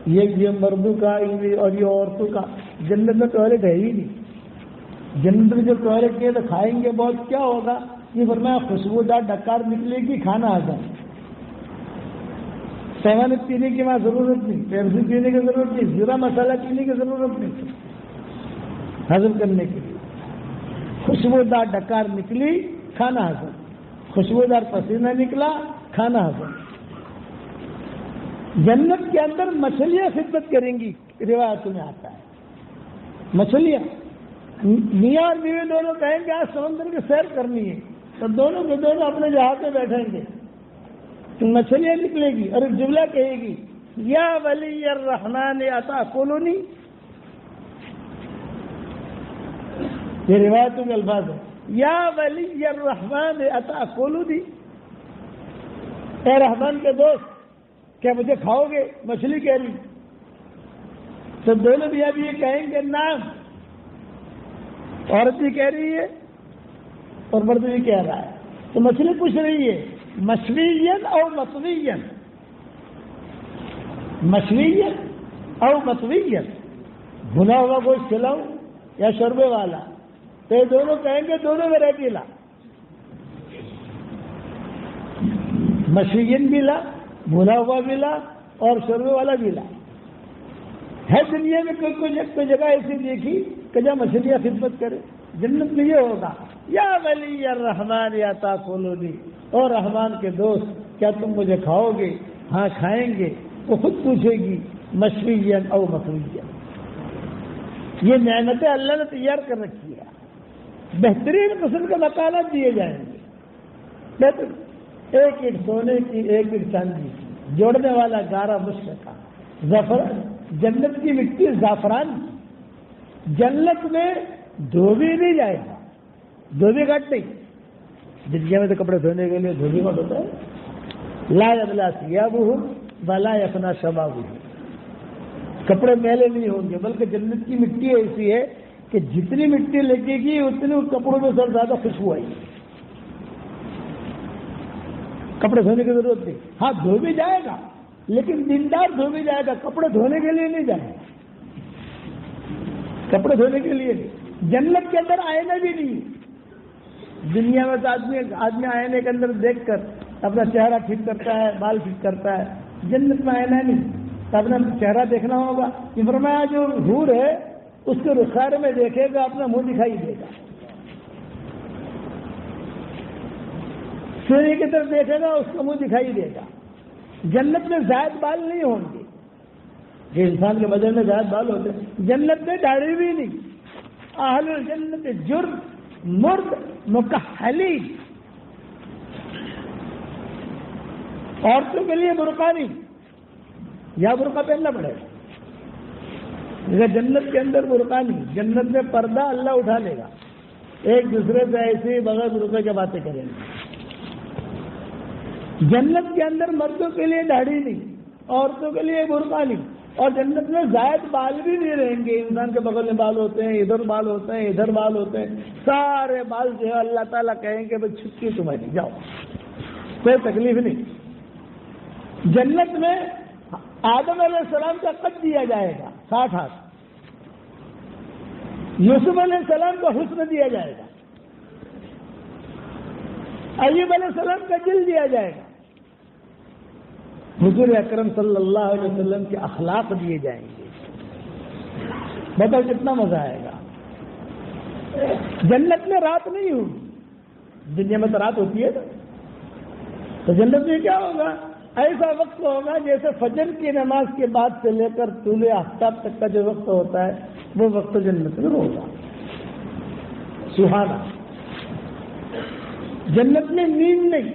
یہ مردوں کا اور یہ عورتوں کا. جنت میں ٹوائلٹ ہے ہی نہیں. جنت میں جو ٹوائلٹ کیے تو کھائیں گے بہت، کیا ہوگا؟ یہ فرمایا خوشبودار ڈکار نکلے گی، کھانا آزاد. سیون پینے کی وہاں ضرورت نہیں، پیپسی پینے کی ضرورت نہیں، زیرہ مسالہ پینے کی ضرورت نہیں ہضم کرنے کے لیے. خوشبودار ڈکار نکلی، کھانا حاصل. خوشبودار پسینہ نکلا، کھانا حاصل. جنت کے اندر مچھلیاں خدمت کریں گی. روایت میں آتا ہے مچھلیاں، میاں اور بیوی دونوں کہیں گے آج سمندر کی سیر کرنی ہے، تو دونوں کے دونوں اپنے جہاز میں بیٹھیں گے تو مچھلیاں نکلے گی اور ایک جملہ کہے گی یا ولی الرحمن عطا کولونی. یہ روایتوں کے الفاظ ہے، یا ولی الرحمن عطا کولونی. اے رحمان کے دوست کیا مجھے کھاؤ گے؟ مچھلی کہہ رہی. تو دونوں بھی اب یہ کہیں گے نام. عورت بھی کہہ رہی ہے اور مرد بھی کہہ رہا ہے. تو مچھلی پوچھ رہی ہے مشوین او مطوین، مشوین او مطوین، بھنا ہوا گوشت کھلاؤں یا شوربے والا؟ تو یہ دونوں کہیں گے دونوں ویرائٹی لا. مشوین بھی لا، بھنا ہوا بھی لا، اور شوربے والا بھی لا. ہے دنیا میں کوئی جگہ ایسی دیکھی کہ جہاں مچھلیاں خدمت کرے؟ جنت میں یہ ہوگا یا ولی الرحمن یا تاکلونی، اور رحمان کے دوست کیا تم مجھے کھاؤ گے؟ ہاں کھائیں گے. وہ خود پوچھے گی مشوین او مطوین. یہ نعمتیں اللہ نے تیار کر رکھی ہے. بہترین قسم کے مکانات دیے جائیں گے. بہتر، ایک اینٹ سونے کی، ایک اینٹ چاندی کی، جوڑنے والا گارا مشک کا، جنت کی مٹی زعفران کی. جنت میں دھوبی نہیں جائے گا، دھوبی گھاٹ نہیں. دنیا میں تو کپڑے دھونے کے لیے دھوبی گھاٹ ہوتا ہے. لا یبلا ثیابہم ولا یفنا شبابہم. کپڑے میلے نہیں ہوں گے، بلکہ جنت کی مٹی ایسی ہے کہ جتنی مٹی لگے گی اتنی ان کپڑوں میں سب زیادہ خوشبو آئی. کپڑے دھونے کی ضرورت نہیں. ہاں دھو بھی جائے گا لیکن دیندار دھو بھی جائے گا, کپڑے دھونے کے لیے نہیں جائے گا, کپڑے دھونے کے لیے نہیں. جنت کے اندر آئینہ بھی نہیں. دنیا میں تو آدمی آئینے کے اندر دیکھ کر اپنا چہرہ ٹھیک کرتا ہے, بال ٹھیک کرتا ہے. جنت میں آئینہ نہیں, تو اپنا چہرہ دیکھنا ہوگا. فرمایا جو حور ہے اس کے رخسارے میں دیکھے گا اپنا منہ دکھائی دے گا, سونے کی طرف دیکھے گا اس کا منہ دکھائی دے گا. جنت میں زائد بال نہیں ہوں گے, جو انسان کے بدن میں زائد بال ہوتے ہیں. جنت میں داڑھی بھی نہیں. اہل الجنت جرد مرد مکحلی. عورتوں کے لیے برقع نہیں, یا برقع پہننا پڑے گا. جنت کے اندر برقع نہیں. جنت میں پردہ اللہ اٹھا لے گا, ایک دوسرے سے ایسے بغیر برقع کی باتیں کریں گے. جنت کے اندر مردوں کے لیے داڑھی نہیں, عورتوں کے لیے برقع نہیں. اور جنت میں زائد بال بھی نہیں رہیں گے. انسان کے بغل میں بال ہوتے ہیں, ادھر بال ہوتے ہیں, ادھر بال ہوتے ہیں, سارے بال جو ہے اللہ تعالیٰ کہیں گے بھائی چھٹی تمہاری, جاؤ, کوئی تکلیف نہیں. جنت میں آدم علیہ السلام کا قد دیا جائے گا 60 ہاتھ. یوسف علیہ السلام کا حسن دیا جائے گا. ایوب علیہ السلام کا دل دیا جائے گا. حضور اکرم صلی اللہ علیہ وسلم کے اخلاق دیے جائیں گے. بتاؤ کتنا مزہ آئے گا. جنت میں رات نہیں ہوگی. دنیا میں تو رات ہوتی ہے, تو جنت میں کیا ہوگا؟ ایسا وقت ہوگا جیسے فجر کی نماز کے بعد سے لے کر طلوع آفتاب تک کا جو وقت ہوتا ہے وہ وقت جنت میں ہوگا. سہانا. جنت میں نیند نہیں,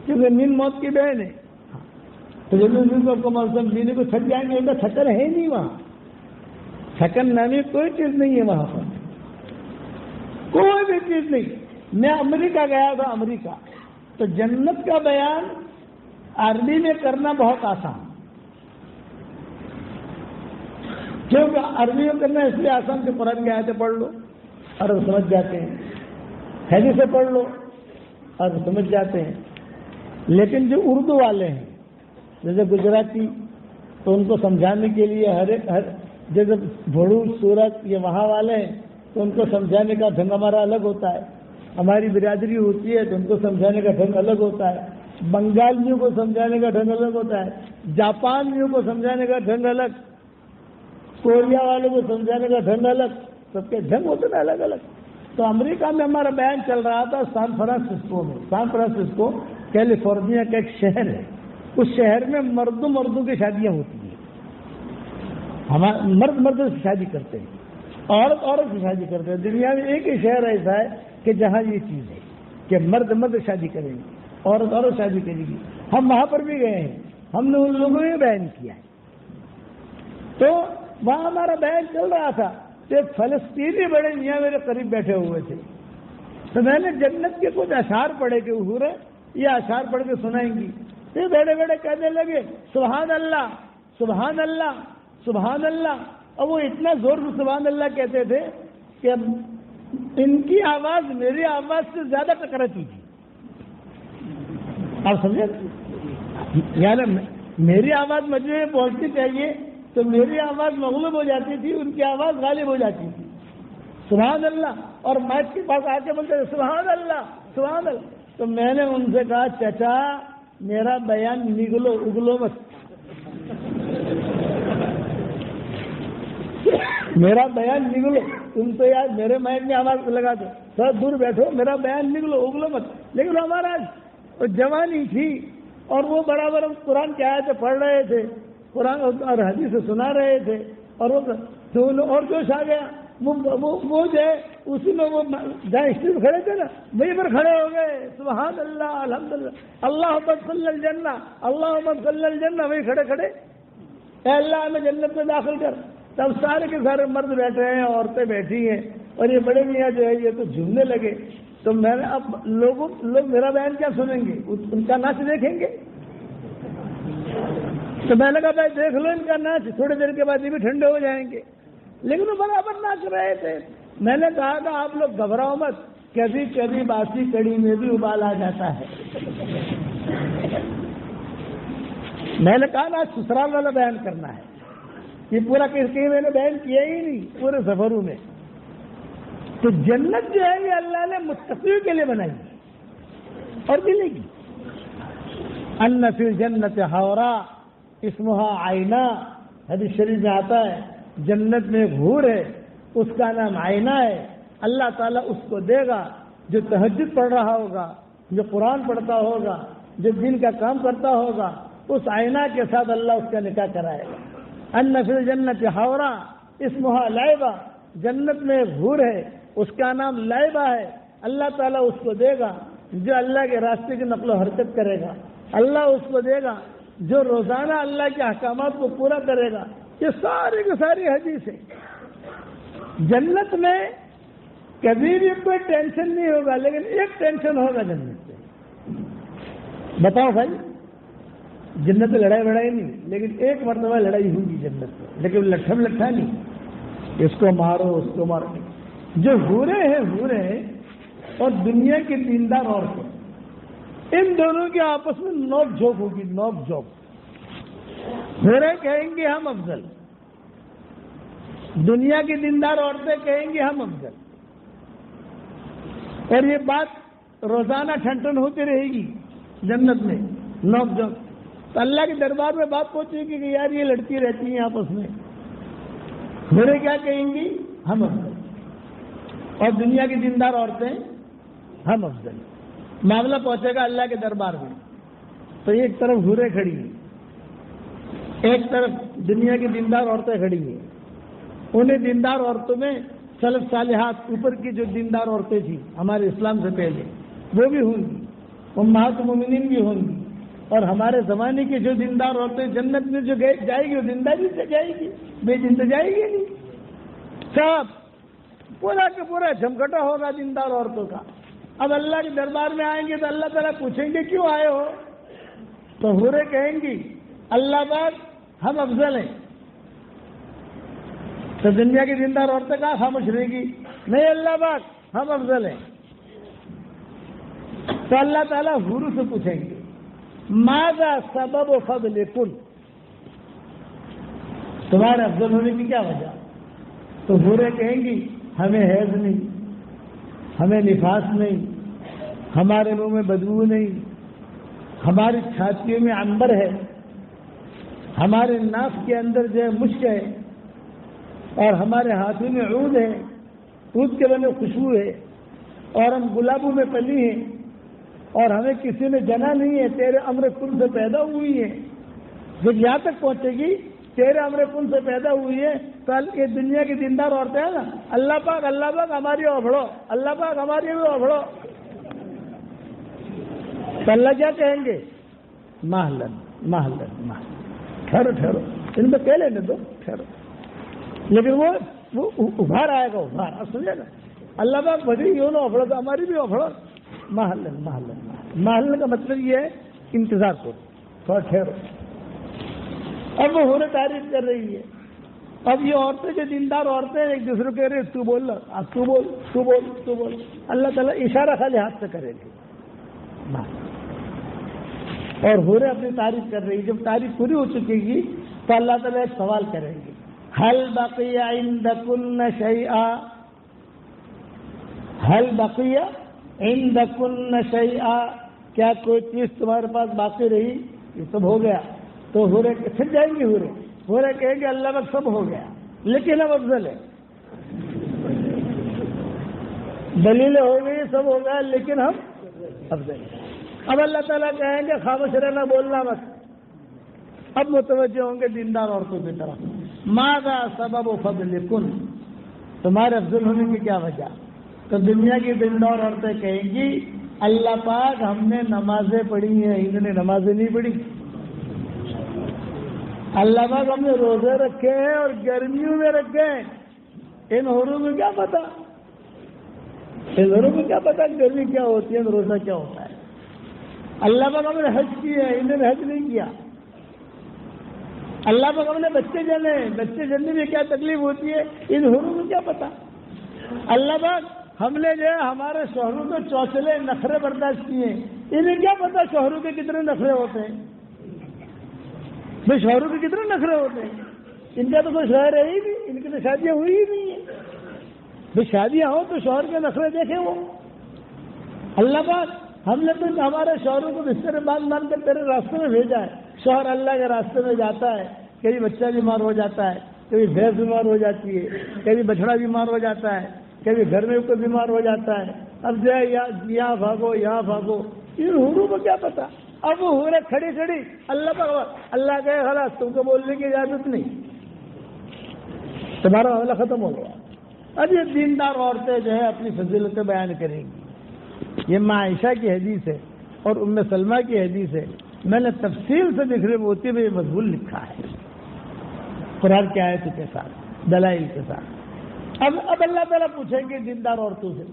کیونکہ نیند موت کی بہن ہے. تو جنت کو موسم نیند کو تھک جائیں گے, ان کا تھکن ہے نہیں وہاں. تھکن نامی کوئی چیز نہیں ہے وہاں پر, کوئی بھی چیز نہیں. میں امریکہ گیا تھا, امریکہ, تو جنت کا بیان عربی میں کرنا بہت آسان. کیونکہ عربی میں کرنا اس لیے آسان کہ قرآن کی آیتیں پڑھ لو اور سمجھ جاتے ہیں, حدیث سے پڑھ لو اور سمجھ جاتے ہیں. لیکن جو اردو والے ہیں جیسے گجراتی, تو ان کو سمجھانے کے لیے جیسے بھوڑو, سورت, یہ وہاں والے ہیں تو ان کو سمجھانے کا ڈھنگ ہمارا الگ ہوتا ہے. ہماری برادری ہوتی ہے تو ان کو سمجھانے کا ڈھنگ الگ ہوتا ہے. بنگالیوں کو سمجھانے کا ڈھنگ الگ ہوتا ہے, جاپانیوں کو سمجھانے کا ڈھنگ الگ, کوریا والوں کو سمجھانے کا ڈھنگ الگ, سب کے ڈھنگ ہوتے ہیں الگ الگ. تو امریکہ میں ہمارا بیان چل رہا تھا سان فرانسسکو میں. سان فرانسسکو کیلیفورنیا کا ایک شہر ہے. اس شہر میں مردوں کی شادیاں ہوتی ہیں. مرد سے شادی کرتے ہیں, عورت سے شادی کرتے ہیں. دنیا میں ایک ہی شہر ایسا ہے کہ جہاں یہ چیز ہے کہ مرد شادی کریں گے, عورت شادی کرے گی. ہم وہاں پر بھی گئے ہیں, ہم نے ان لوگوں نے بیان کیا ہے. تو وہاں ہمارا بیان چل رہا تھا. ایک فلسطینی بڑے میاں میرے قریب بیٹھے ہوئے تھے, تو میں نے جنت کے کچھ اشعار پڑھے کہ حضور یہ اشعار پڑھ کے سنائیں گی. یہ بیٹھے بیٹھے کہنے لگے سبحان اللہ سبحان اللہ سبحان اللہ. اور وہ اتنا زور سے سبحان اللہ کہتے تھے کہ ان کی آواز میری آواز سے زیادہ ٹکراتی تھی. آپ سمجھے, یعنی میری آواز مجھے میں پہنچنی چاہیے تو میری آواز مغلوب ہو جاتی تھی, ان کی آواز غالب ہو جاتی تھی. سبحان اللہ. اور مائک کے پاس آ کے بولتے تھے سبحان اللہ سبحان اللہ. تو میں نے ان سے کہا چچا میرا بیان نگلو اگلو مت, میرا بیان نگلو. تم تو یار میرے مائک میں آواز لگا دو, تھوڑا دور بیٹھو, میرا بیان نگلو اگلو مت. لیکن ہمارا جوانی تھی اور وہ برابر قرآن کی آیتیں پڑھ رہے تھے, قرآن اور حدیث سے سنا رہے تھے, اور وہ اور جوش آ گیا. وہ جو ہے اسی میں وہ جہاں اسٹیج کھڑے تھے نا وہیں پر کھڑے ہو گئے سبحان اللہ الحمدللہ اللہم ادخلنا الجنہ اللہم ادخلنا الجنہ. وہیں کھڑے کھڑے اے اللہ ہمیں جنت میں داخل کر. تب سارے کے سارے مرد بیٹھے ہیں, عورتیں بیٹھی ہیں, اور یہ بڑے میاں جو ہے یہ تو جھومنے لگے. تو میں نے اب لوگ میرا بیان کیا سنیں گے, ان کا ناچ دیکھیں گے. تو میں نے کہا بھائی دیکھ لو ان کا ناچ, تھوڑی دیر کے بعد یہ بھی ٹھنڈے ہو جائیں گے. لیکن وہ برابر ناچ رہے تھے. میں نے کہا کہ آپ لوگ گھبراؤ مت, کبھی کبھی باسی کڑی میں بھی ابال آ جاتا ہے. میں نے کہا نا آج سسرال والا بیان کرنا ہے، یہ پورا کہیں میں نے بیان کیا ہی نہیں پورے سفروں میں. تو جنت جو ہے یہ اللہ نے متقیوں کے لیے بنائی اور ملے گی. ان فی الجنت حورا اسمها عینا، حدیث شریف میں آتا ہے جنت میں ایک حور ہے، اس کا نام عینا ہے. اللہ تعالیٰ اس کو دے گا جو تہجد پڑھ رہا ہوگا، جو قرآن پڑھتا ہوگا، جو دین کا کام کرتا ہوگا، اس عینا کے ساتھ اللہ اس کا نکاح کرائے گا. ان فی الجنت حورا اسمها لعبہ، جنت میں ایک حور ہے اس کا نام لعبہ ہے. اللہ تعالیٰ اس کو دے گا جو اللہ کے راستے کی نقل و حرکت کرے گا. اللہ اس کو دے گا جو روزانہ اللہ کے احکامات کو پورا کرے گا. یہ ساری کی ساری حدیث ہے. جنت میں کبھی بھی کوئی ٹینشن نہیں ہوگا، لیکن ایک ٹینشن ہوگا جنت میں. بتاؤ بھائی، جنت میں لڑائی بڑائی نہیں، لیکن ایک مرتبہ لڑائی ہوگی جنت میں، لیکن لٹھم لٹھا نہیں، اس کو مارو اس کو مارو. جو حورے ہیں اور دنیا کی دیندار عورتیں، ان دونوں کے آپس میں نوک جھوک ہوگی. نوک جھوک. حوریں کہیں گے ہم افضل، دنیا کی دیندار عورتیں کہیں گے ہم افضل، اور یہ بات روزانہ ٹھن ہوتی رہے گی جنت میں. نوک جھوک. تو اللہ کے دربار میں بات پہنچے گی کہ یار یہ لڑتی رہتی ہیں آپس میں. حوریں کیا کہیں گی؟ ہم افضل. اور دنیا کی دیندار عورتیں ہم افضل. معاملہ پہنچے گا اللہ کے دربار میں. تو ایک طرف حوریں کھڑی ہیں، ایک طرف دنیا کی دیندار عورتیں کھڑی ہیں. انہیں دیندار عورتوں میں سلف صالحات، اوپر کی جو دیندار عورتیں تھیں ہمارے اسلام سے پہلے، وہ بھی ہوں گی، امہات المومنین بھی ہوں گی. اور ہمارے زمانے کی جو دیندار عورتیں جنت میں جو جائے گی وہ دینداری سے جائے گی، بے دین سے جائے گی نہیں. سب پورا کے پورا جھمکٹا ہوگا دیندار عورتوں کا. اب اللہ کے دربار میں آئیں گے تو اللہ تعالیٰ پوچھیں گے کیوں آئے ہو؟ تو حوریں کہیں گی اللہ پاک ہم افضل ہیں. تو دنیا کی دیندار عورتیں کہاں خاموش رہے گی؟ نہیں اللہ پاک ہم افضل ہیں. تو اللہ تعالیٰ حوروں سے پوچھیں گے ماذا سبب فضلکم، تمہارے افضل ہونے کی کیا وجہ؟ تو حوریں کہیں گی ہمیں حیض نہیں، ہمیں نفاس نہیں، ہمارے منہ میں بدبو نہیں، ہماری چھاتیوں میں عنبر ہے، ہمارے ناک کے اندر جو ہے مشک ہے، اور ہمارے ہاتھوں میں عود ہے، عود کے بنے خوشبو ہے، اور ہم گلابوں میں پلی ہیں، اور ہمیں کسی نے جنا نہیں ہے، تیرے امر کن سے پیدا ہوئی ہے. جب یہاں تک پہنچے گی تیرے امر کن سے پیدا ہوئی ہے، تو یہ دنیا کی دیندار عورتیں ہیں نا، اللہ پاک ہماری اوبھڑو، اللہ پاک ہماری بھی اوبھڑو. تو اللہ کیا کہیں گے؟ محلن، ٹھہرو ان میں کہہ لینے دو، ٹھہرو. لیکن وہ ابھار آئے گا، ابھار. اب سمجھے نا، اللہ پاک بھری کیوں نہ اوبھڑو تو ہماری بھی اوبھڑو. محلن کا مطلب یہ ہے انتظار کرو، تھوڑا ٹھہرو. اب وہ حوریں تعریف کر رہی ہے. اب یہ عورتیں جو دیندار عورتیں ایک دوسرے کو کہہ رہے تو بول رہا، اب تو بول. اللہ تعالیٰ اشارہ خالی ہاتھ سے کرے گی، اور حوریں اپنی تعریف کر رہی. جب تعریف پوری ہو چکے گی تو اللہ تعالیٰ ایک سوال کریں گے، هل بقي عندكن شيئا، هل بقي عندكن شيئا، کیا کوئی چیز تمہارے پاس باقی رہی؟ یہ سب ہو گیا. تو حوریں پھر جائیں گی، حوریں کہیں گے اللہ پاک سب ہو گیا لیکن اب افضل ہے. دلیلیں ہو گئی سب ہو گیا لیکن ہم افضل ہیں. اب اللہ تعالیٰ کہیں گے خاموش رہنا، بولنا بس. اب متوجہ ہوں گے دیندار عورتوں کی طرف. ماذا سبب فضلکم، تمہارے افضل ہونے کی کیا وجہ؟ تو دنیا کی دیندار عورتیں کہیں گی اللہ پاک ہم نے نمازیں پڑھی ہیں، انہوں نے نمازیں نہیں پڑھی. اللہ پاک ہم نے روزے رکھے ہیں اور گرمیوں میں رکھے ہیں، ان حوروں میں کیا پتا، ان حوروں میں کیا پتا گرمی کیا ہوتی ہے، روزہ کیا ہوتا ہے. اللہ پاک ہم نے حج کیا ہے، انہوں نے حج نہیں کیا. اللہ پاک ہم نے بچے جنے، بچے جننے میں کیا تکلیف ہوتی ہے، ان حوروں میں کیا پتا. اللہ پاک ہم نے جو ہے ہمارے شوہروں کو چوچلے نخرے برداشت کیے، انہیں کیا پتا شوہروں کے کتنے نخرے ہوتے ہیں. بھائی شوہروں کے کتنے نخرے ہوتے ہیں، ان کا تو کوئی شوہر ہے ہی نہیں، ان کی تو شادیاں ہوئی ہی نہیں ہیں. بھائی شادیاں ہوں تو شوہر کے نخرے دیکھیں وہ. اللہ پاک ہم نے تو ہمارے شوہروں کو بستر باندھ مان کر تیرے راستے میں بھیجا ہے. شوہر اللہ کے راستے میں جاتا ہے، کبھی بچہ بیمار ہو جاتا ہے، کبھی بھینس بیمار ہو جاتی ہے، کبھی بچڑا بیمار ہو جاتا ہے، کبھی گھر میں کوئی بیمار ہو جاتا ہے. اب جو ہے یہاں بھاگو یہاں بھاگو، ان حوروں کو کیا پتا. اب وہ حوریں کھڑی کھڑی اللہ پاک اللہ کہ خلاص تم کو بولنے کی اجازت نہیں، تمہارا معاملہ ختم ہو گیا. اب یہ دیندار عورتیں جو ہے اپنی فضیلتیں بیان کریں گی. یہ ماں عائشہ کی حدیث ہے اور ام سلمہ کی حدیث ہے. میں نے تفصیل سے بکھرے موتی میں یہ مضمون لکھا ہے قرآن کی آیت کے ساتھ دلائل کے ساتھ. اب اللہ تعالیٰ پوچھیں گے دیندار عورتوں سے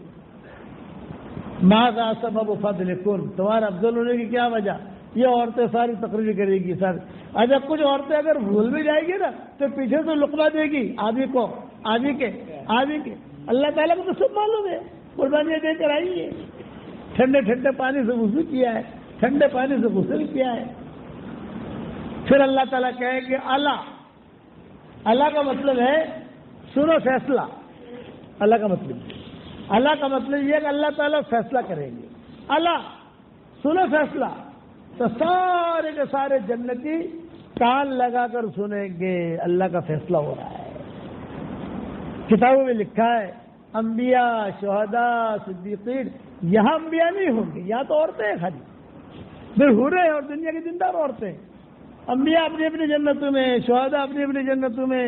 ماذا سبب فضلکم، تمہارا افضل ہونے کی کیا وجہ. یہ عورتیں ساری تقریر کرے گی سر. اچھا کچھ عورتیں اگر بھول بھی جائے گی نا تو پیچھے سے لقمہ دے گی آدھی کو آدھی کے. اللہ تعالیٰ کو تو سب معلوم ہے، قربانیاں دے کر آئی ہے. ٹھنڈے ٹھنڈے پانی سے وضو کیا ہے، ٹھنڈے پانی سے غسل کیا ہے. پھر اللہ تعالیٰ کہے کہ اللہ کا مطلب ہے سنو فیصلہ. اللہ کا مطلب یہ کہ اللہ تعالیٰ فیصلہ کریں گے. اللہ سنو فیصلہ. تو سارے کے سارے جنتی کان لگا کر سنیں گے اللہ کا فیصلہ ہو رہا ہے. کتابوں میں لکھا ہے انبیاء شہداء صدیقین. یہاں انبیاء نہیں ہوں گے، یہاں تو عورتیں ہیں خالی. پھر حوریں اور دنیا کی دیندار عورتیں. انبیاء اپنی اپنی جنتوں میں، شہداء اپنی اپنی جنتوں میں،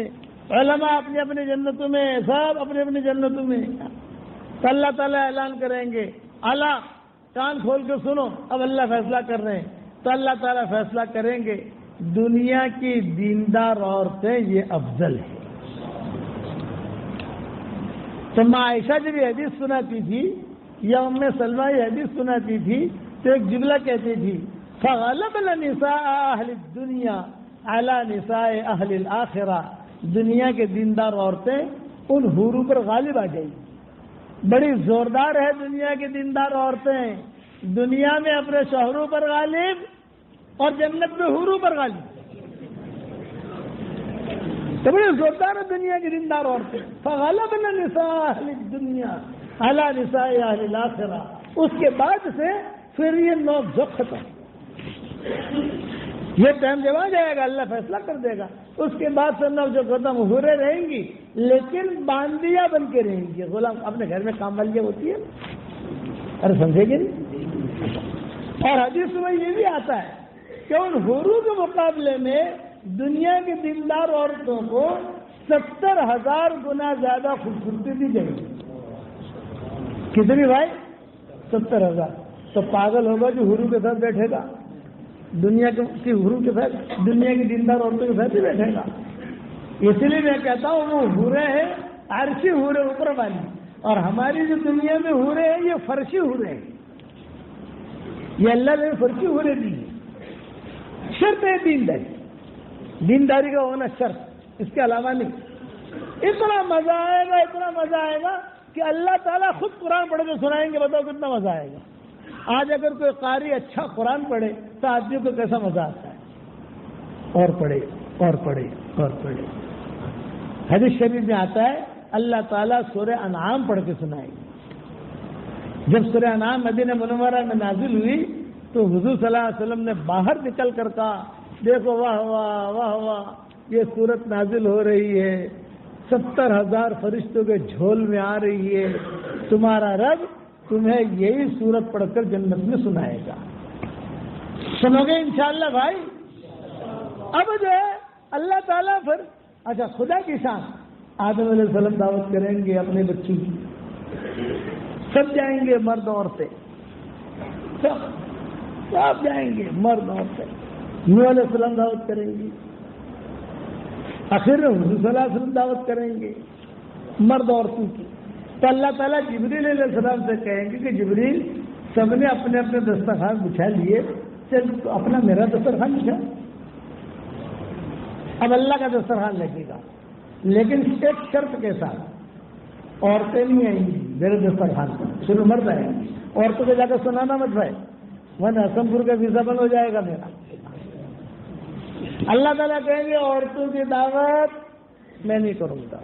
علماء اپنی اپنی جنتوں میں، سب اپنی اپنی جنتوں میں. تو اللہ تعالیٰ اعلان کریں گے اللہ کان کھول کے سنو اب اللہ فیصلہ کر رہے ہیں. تو اللہ تعالیٰ فیصلہ کریں گے دنیا کی دیندار عورتیں یہ افضل ہے. تو ماں عائشہ جب یہ حدیث سناتی تھی یا ام سلمہ یہ حدیث سناتی تھی تو ایک جملہ کہتی تھی فغلبنا نساء اہل الدنیا علی نساء اہل الاخرہ. دنیا کے دیندار عورتیں ان حوروں پر غالب آ گئی. بڑی زوردار ہے دنیا کی دیندار عورتیں، دنیا میں اپنے شوہروں پر غالب اور جنت میں حوروں پر غالب. تو بڑی زوردار ہے دنیا کی دیندار عورتیں. فغلبنا نساء اہل الدنیا علی نساء اہل الاخرہ. اس کے بعد سے پھر یہ نوک جھوک ختم. یہ ٹائم جب آ جائے گا اللہ فیصلہ کر دے گا. اس کے بعد سے نوک جھوک ختم حوریں رہیں گی لیکن باندیا بن کے رہیں گی. غلام اپنے گھر میں کام والی ہوتی ہے، ارے سمجھے گی نہیں. اور حدیث میں یہ بھی آتا ہے کہ ان حوروں کے مقابلے میں دنیا کی دیندار عورتوں کو 70,000 گنا زیادہ خوبصورتی دی جائے گی. کتنی بھائی؟ 70,000. تو پاگل ہوگا جو حوروں کے ساتھ بیٹھے گا، دنیا کی حوروں کے ساتھ، دنیا کی دیندار عورتوں کے ساتھ ہی بیٹھے گا. اس لیے میں کہتا ہوں وہ حوریں ہیں عرشی حوریں اوپر والی، اور ہماری جو دنیا میں حوریں ہیں یہ فرشی حوریں ہیں. یہ اللہ نے فرشی حوریں دی. شرط ہے دینداری کا ہونا شرط، اس کے علاوہ نہیں. اتنا مزہ آئے گا کہ اللہ تعالیٰ خود قرآن پڑھ کے سنائیں گے. بتاؤ کتنا مزہ آئے گا. آج اگر کوئی قاری اچھا قرآن پڑھے تو آدمی کو کیسا مزہ آتا ہے. اور پڑھے اور پڑھے اور پڑھے. حدیث شریف میں آتا ہے اللہ تعالیٰ سورہ انعام پڑھ کے سنائے گا. جب سورہ انعام مدینہ منورہ میں نازل ہوئی تو حضور صلی اللہ علیہ وسلم نے باہر نکل کر کہا دیکھو واہ واہ واہ واہ یہ سورت نازل ہو رہی ہے، 70,000 فرشتوں کے جھول میں آ رہی ہے. تمہارا رب تمہیں یہی سورت پڑھ کر جنت میں سنائے گا. سنو گے انشاءاللہ بھائی. اب جو ہے اللہ تعالیٰ پھر اچھا خدا کی شان آدم علیہ السلام دعوت کریں گے اپنے بچوں کی. سب جائیں گے مرد عورتیں، سب جائیں گے مرد عورتیں. نوح علیہ السلام دعوت کریں گے، آخر میں حضور صلی اللہ علیہ وسلم دعوت کریں گے مرد عورتوں کی. تو اللہ تعالیٰ جبریل علیہ السلام سے کہیں گے کہ جبریل سب نے اپنے اپنے دسترخوان بچھا لیے، چل اپنا میرا دسترخوان بچھا. اب اللہ کا دسترخوان لگے گا لیکن ایک شرط کے ساتھ، عورتیں نہیں آئیں گی میرے دسترخوان پر، صرف مرد آئیں گی. عورتوں کو جا کر سنانا مت بھائی، ورنہ اسم پور کا ویزا بند ہو جائے گا میرا. اللہ تعالیٰ کہیں گے عورتوں کی دعوت میں نہیں کروں گا،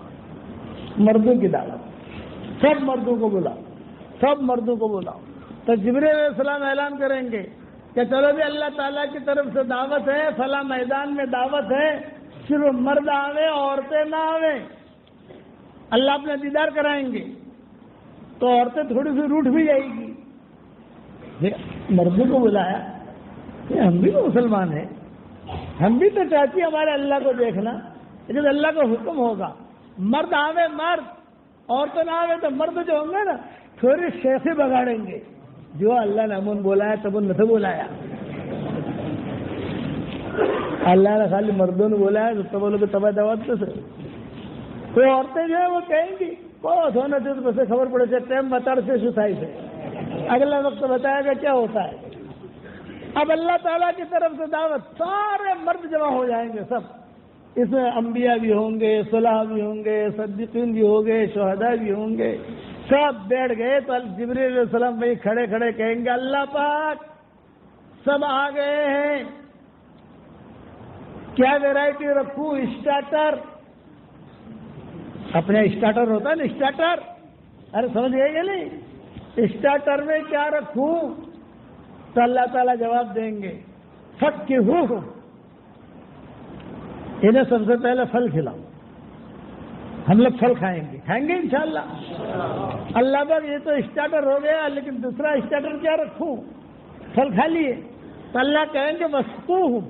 مردوں کی دعوت، سب مردوں کو بلاؤ، سب مردوں کو بلاؤ۔ تو جبریل علیہ السلام اعلان کریں گے کہ چلو بھی اللہ تعالیٰ کی طرف سے دعوت ہے، فلاں میدان میں دعوت ہے، صرف مرد آوے عورتیں نہ آوے۔ اللہ اپنا دیدار کرائیں گے تو عورتیں تھوڑی سی روٹھ بھی جائے گی، مردوں کو بلایا کہ ہم بھی تو مسلمان ہیں، ہم بھی تو چاہتی ہمارے اللہ کو دیکھنا، لیکن اللہ کا حکم ہوگا مرد آوے مرد، عورتیں نہ آوے تو مرد جو ہوں گے نا تھوڑی شیخی بگاڑیں گے، جو اللہ نے امن بولایا تب ان نے بولایا، اللہ نے خالی مردوں نے بولایا تو تب لوگ تباہ دعوت سے تو عورتیں جو ہے وہ کہیں گی بہت ہونا چاہیے، بس خبر پڑے سے ٹائم بتا سے سسائی سے اگلا وقت بتایا گا کیا ہوتا ہے۔ اب اللہ تعالیٰ کی طرف سے دعوت، سارے مرد جمع ہو جائیں گے سب، اس میں انبیاء بھی ہوں گے، صلاح بھی ہوں گے، صدیقین بھی ہوں گے، شہداء بھی ہوں گے، سب بیٹھ گئے تو جبریل علیہ السلام بھائی کھڑے کھڑے کہیں گے اللہ پاک سب آ گئے ہیں، کیا ویرائٹی رکھوں؟ اسٹارٹر، اپنے اسٹارٹر ہوتا ہے نا اسٹارٹر، ارے سمجھ گئے کہ نہیں؟ اسٹارٹر میں کیا رکھوں؟ تو اللہ تعالیٰ جواب دیں گے فقہو، انہیں سب سے پہلے پھل کھلاؤ، ہم لوگ پھل کھائیں گے انشاءاللہ۔ اللہ پر یہ تو اسٹارٹر ہو گیا، لیکن دوسرا اسٹارٹر کیا رکھوں؟ پھل کھا لیے تو اللہ کہیں گے وسقوہم،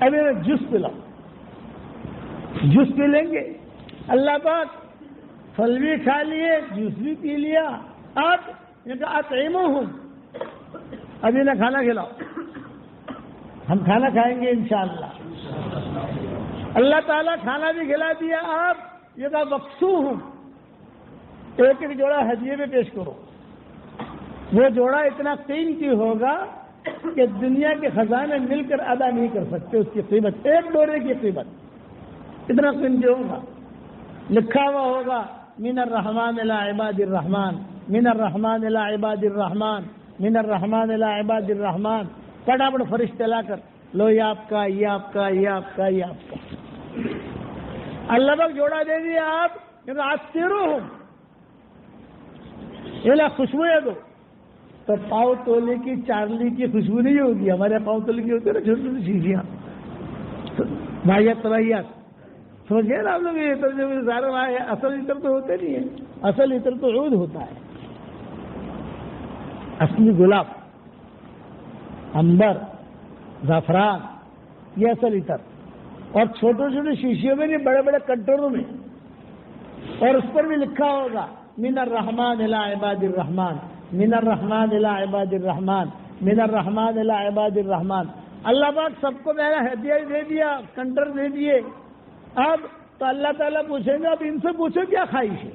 اب انہیں جوس پلاؤ، جوس پی لیں گے۔ اللہ پاک پھل بھی کھا لیے، جوس بھی پی لیا، اب اطعموہم، اب انہیں کھانا کھلاؤ، ہم کھانا کھائیں گے انشاءاللہ۔ اللہ تعالیٰ کھانا بھی کھلا دیا، آپ یہ کہا وقسوہم، ایک ایک جوڑا ہدیے میں پیش کرو، وہ جوڑا اتنا قیمتی ہوگا کہ دنیا کے خزانے مل کر ادا نہیں کر سکتے اس کی قیمت، ایک ڈورے کی قیمت اتنا قیمتی ہوگا۔ لکھا ہوا ہوگا من الرحمن الی عباد الرحمن، من الرحمن الی عباد الرحمن، من الرحمن الی عباد الرحمن، فٹافٹ فرشتے لا کر لو یہ آپ کا، یہ آپ کا، یہ آپ کا، یہ آپ کا۔ اللہ پاک جوڑا دے دیا آپ کیونکہ عطروہم، یہ خوشبوئیں دو، تو پاؤ تولے کی چارلی کی خوشبو نہیں ہوگی، ہمارے پاؤ تولے کی ہوتی ہے نا چھوٹی چھوٹی شیشیاں، واحیات سمجھ گئے نا آپ لوگ؟ یہ ترجمے سارے اصل عطر تو ہوتے نہیں ہے، اصل عطر تو عود ہوتا ہے، اصلی گلاب، عنبر، زعفران، یہ اصل عطر، اور چھوٹے چھوٹے شیشیوں میں نہیں، بڑے بڑے کنٹوروں میں، اور اس پر بھی لکھا ہوگا من الرحمن الی عباد الرحمن، من الرحمن الی عباد الرحمن، من الرحمن الی عباد الرحمن۔ اللہ پاک سب کو میرا ہدیہ دے دیا، کنٹر دے دیے، اب تو اللہ تعالیٰ پوچھیں گے اب ان سے پوچھو کیا خواہش ہے؟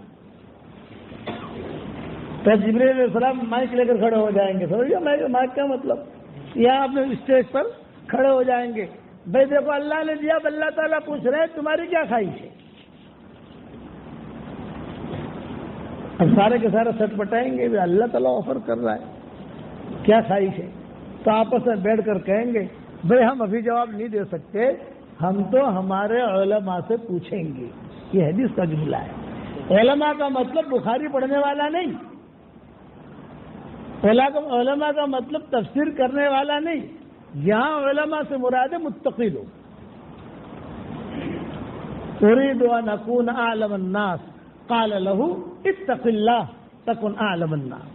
تو جبریل علیہ السلام مائک لے کر کھڑے ہو جائیں گے، سمجھ گیا مائک کا مطلب؟ یہاں اپنے اسٹیج پر کھڑے ہو جائیں گے، بھائی دیکھو اللہ نے دیا، اب اللہ تعالیٰ پوچھ رہے ہیں تمہاری کیا خواہش ہے؟ اب سارے کے سارے سٹ پٹائیں گے، اللہ تعالیٰ آفر کر رہا ہے، کیا خواہش ہے؟ تو آپس میں بیٹھ کر کہیں گے بھائی ہم ابھی جواب نہیں دے سکتے، ہم تو ہمارے علماء سے پوچھیں گے۔ یہ حدیث کا جملہ ہے، علماء کا مطلب بخاری پڑھنے والا نہیں، علماء کا مطلب تفسیر کرنے والا نہیں، یہاں علماء سے مراد متقی لوگ۔ اريد ان اكون اعلم الناس قال له اتق الله تكن اعلم الناس۔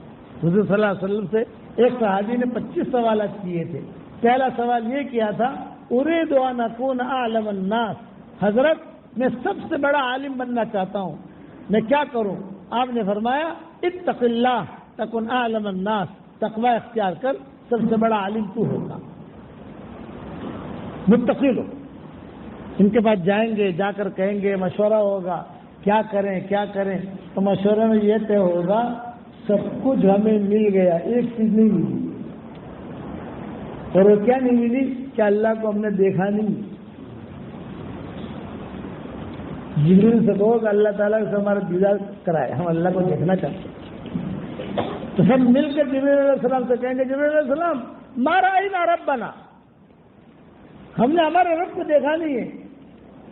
حضور صلی اللہ علیہ وسلم سے ایک صحابی نے 25 سوالات کیے تھے، پہلا سوال یہ کیا تھا اريد ان اكون اعلم الناس، حضرت میں سب سے بڑا عالم بننا چاہتا ہوں، میں کیا کروں؟ آپ نے فرمایا اتق اللہ تکن اعلم الناس، تقوی اختیار کر، سب سے بڑا عالم تو ہوگا۔ متقی لوگ ان کے پاس جائیں گے، جا کر کہیں گے، مشورہ ہوگا کیا کریں کیا کریں، تو مشورے میں یہ طے ہوگا سب کچھ ہمیں مل گیا، ایک چیز نہیں ملی، اور وہ کیا نہیں ملی کہ اللہ کو ہم نے دیکھا نہیں۔ جبریل سے کہو کہ اللہ تعالیٰ سے ہمارا دیدار کرائے، ہم اللہ کو دیکھنا چاہتے ہیں۔ تو سب مل کر جبریل علیہ السلام سے کہیں گے جبریل علیہ السلام ما رأینا ربنا، ہم نے ہمارے رب کو دیکھا نہیں ہے،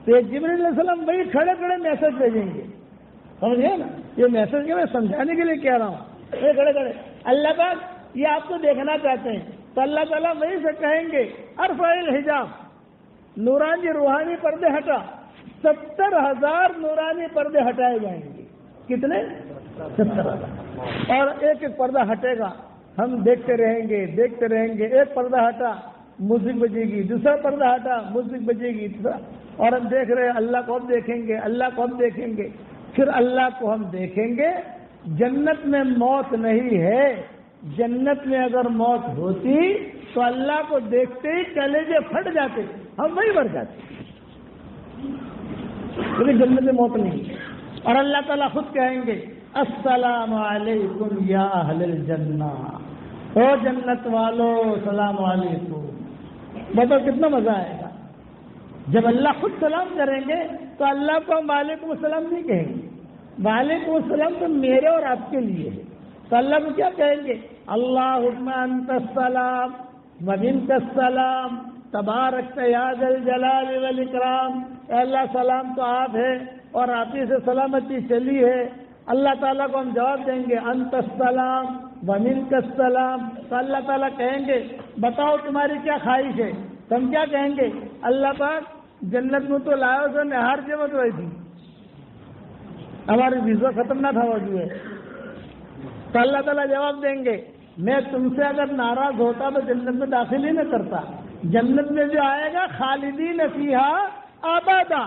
تو جبرائیل علیہ السلام وہی کھڑے کھڑے میسج بھیجیں گے، سمجھ گئے نا؟ یہ میسج کے میں سمجھانے کے لیے کہہ رہا ہوں، کھڑے کھڑے اللہ پاک یہ آپ کو دیکھنا چاہتے ہیں، تو اللہ تعالیٰ وہی سے کہیں گے ارفع الحجاب، نورانی روحانی پردے ہٹا، 70,000 نورانی پردے ہٹائے جائیں گے۔ کتنے؟ 70,000، اور ایک ایک پردہ ہٹے گا، ہم دیکھتے رہیں گے دیکھتے رہیں گے، ایک پردہ ہٹا موسیقی بجے گی، دوسرا پردہ ہٹا موسیقی بجے گی، اور ہم دیکھ رہے ہیں اللہ کو اب دیکھیں گے، اللہ کو اب دیکھیں گے، پھر اللہ کو ہم دیکھیں گے۔ جنت میں موت نہیں ہے، جنت میں اگر موت ہوتی تو اللہ کو دیکھتے ہی کلیجے پھٹ جاتے، ہم وہی مر جاتے، لیکن جنت میں موت نہیں ہے۔ اور اللہ تعالیٰ خود کہیں گے السلام علیکم یا اہل الجنہ، او جنت والو سلام علیکم۔ بتاؤ کتنا مزہ آئے گا جب اللہ خود سلام کریں گے، تو اللہ کو ہم وعلیکم السلام نہیں کہیں گے، وعلیکم السلام تو میرے اور آپ کے لیے ہے، تو اللہ کو کیا کہیں گے؟ اللہم انت السلام ومنک السلام تبارک یا ذا الجلال والاکرام۔ اے اللہ سلام تو آپ ہے اور آپ ہی سے سلامتی چلی ہے۔ اللہ تعالیٰ کو ہم جواب دیں گے انت السلام ومنک السلام، تو اللہ تعالیٰ کہیں گے بتاؤ تمہاری کیا خواہش ہے؟ تو ہم کیا کہیں گے؟ اللہ پاک جنت میں تو لاؤ سے نہار جمت ہوئی تھی، ہماری ویزا ختم نہ تھا موجود ہے، تو اللہ تعالیٰ جواب دیں گے میں تم سے اگر ناراض ہوتا تو جنت میں داخل ہی نہ کرتا، جنت میں جو آئے گا خالدین فیہا ابدا،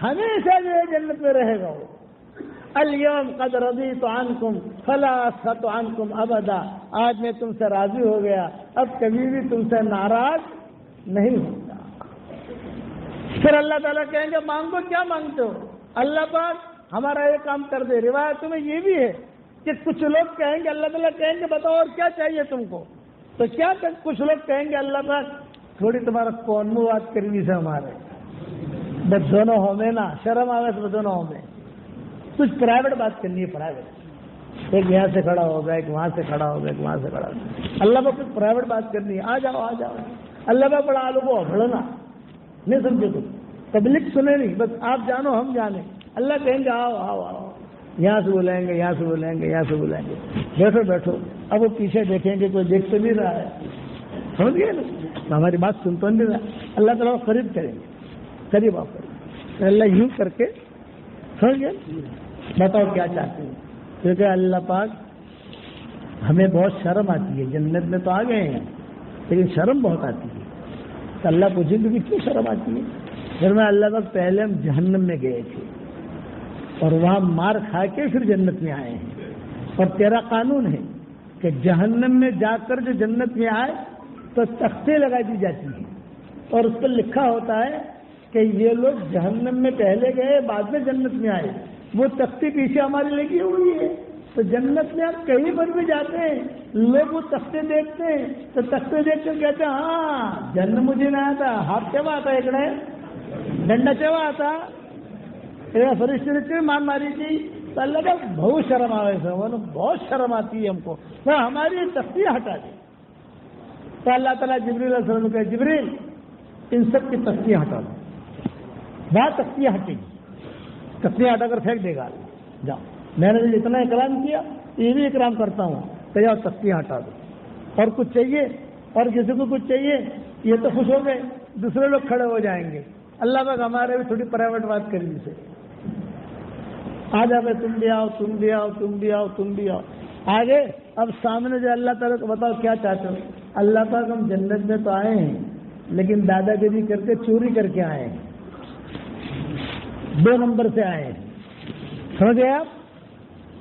ہمیشہ جو ہے جنت میں رہے گا وہ۔ الیوم قد رضیت عنکم فلا اسخط عنکم ابدا، آج میں تم سے راضی ہو گیا، اب کبھی بھی تم سے ناراض نہیں ہوگا۔ پھر اللہ تعالیٰ کہیں گے مانگو کیا مانگتے ہو؟ اللہ پاک ہمارا یہ کام کر دے۔ روایتوں میں یہ بھی ہے کہ کچھ لوگ کہیں گے اللہ تعالیٰ کہیں گے بتاؤ اور کیا چاہیے تم کو؟ تو کیا کچھ لوگ کہیں گے اللہ پاک تھوڑی تمہارا کون مو بات کرنی سے ہمارے بس دونوں ہو میں نا شرم آوے تو دونوں ہو میں کچھ پرائیویٹ بات کرنی ہے، پرائیویٹ، ایک یہاں سے کھڑا ہوگا ایک وہاں سے کھڑا ہوگا ایک وہاں سے کھڑا ہوگا، اللہ کو کچھ پرائیویٹ بات کرنی ہے، آ جاؤ آ جاؤ، اللہ کا بڑا آلو کو بڑھنا نہیں سمجھے تم، پبلک سنے نہیں، بس آپ جانو ہم جانے، اللہ کہیں گے آؤ آؤ آؤ، یہاں سے بلائیں گے یہاں سے بلائیں گے یہاں سے بلائیں گے، بیٹھو بیٹھو، اب وہ پیچھے دیکھیں گے کوئی دیکھ تو نہیں رہا ہے، سمجھ گئے نا؟ ہماری بات سن تو نہیں رہا، اللہ تعالیٰ قریب کریں گے، قریب آپ کریں، اللہ یوں کر کے سمجھ گئے بتاؤ کیا چاہتے ہیں؟ کیونکہ اللہ پاک ہمیں بہت شرم آتی ہے، جنت میں تو آ گئے ہیں لیکن شرم بہت آتی ہے، تو اللہ پوچھیں گے کیوں شرم آتی ہے؟ پھر میں اللہ پاک پہلے ہم جہنم میں گئے تھے اور وہاں مار کھا کے پھر جنت میں آئے ہیں، اور تیرا قانون ہے کہ جہنم میں جا کر جو جنت میں آئے تو تختے لگا دی جاتی ہیں اور اس پر لکھا ہوتا ہے کہ یہ لوگ جہنم میں پہلے گئے بعد میں جنت میں آئے، وہ تختی پیچھے ہماری لگی ہوئی ہے، تو جنت میں آپ کہیں پر بھی جاتے ہیں لوگ وہ تختے دیکھتے ہیں تو تختے دیکھ کر کہتے ہیں ہاں جنم مجھے نہ آتا، ہاتھ چوا آتا ایک ڈنڈا چوا آتا فرشتے نے مان ماری تھی، تو اللہ کا بہت شرم آئے تھے، بہت شرم آتی ہے ہم کو، وہ ہماری تختیاں ہٹا دی، تو اللہ تعالیٰ جبریل علیہ السلام کہ جبریل ان سب کی تختیاں ہٹا دو، وہاں تختیاں ہٹیں گی، تختیاں ہٹا کر پھینک دے گا، جاؤ میں نے اتنا اکرام کیا یہ بھی اکرام کرتا ہوں، تو جاؤ تختیاں ہٹا دو، اور کچھ چاہیے اور کسی کو کچھ چاہیے، یہ تو خوش ہو گئے، دوسرے لوگ کھڑے ہو جائیں گے، اللہ پاک ہمارے بھی تھوڑی پرائیویٹ بات کریں سے آ جاؤ تم بھی آؤ تم بھی آؤ تم بھی آؤ تم بھی آؤ آگے، اب سامنے جو اللہ تعالیٰ کو بتاؤ کیا چاہتے ہو؟ اللہ پاک ہم جنت میں تو آئے ہیں لیکن دادا گیری کر کے چوری کر کے آئے ہیں، 2 نمبر سے آئے ہیں، سمجھ گئے آپ؟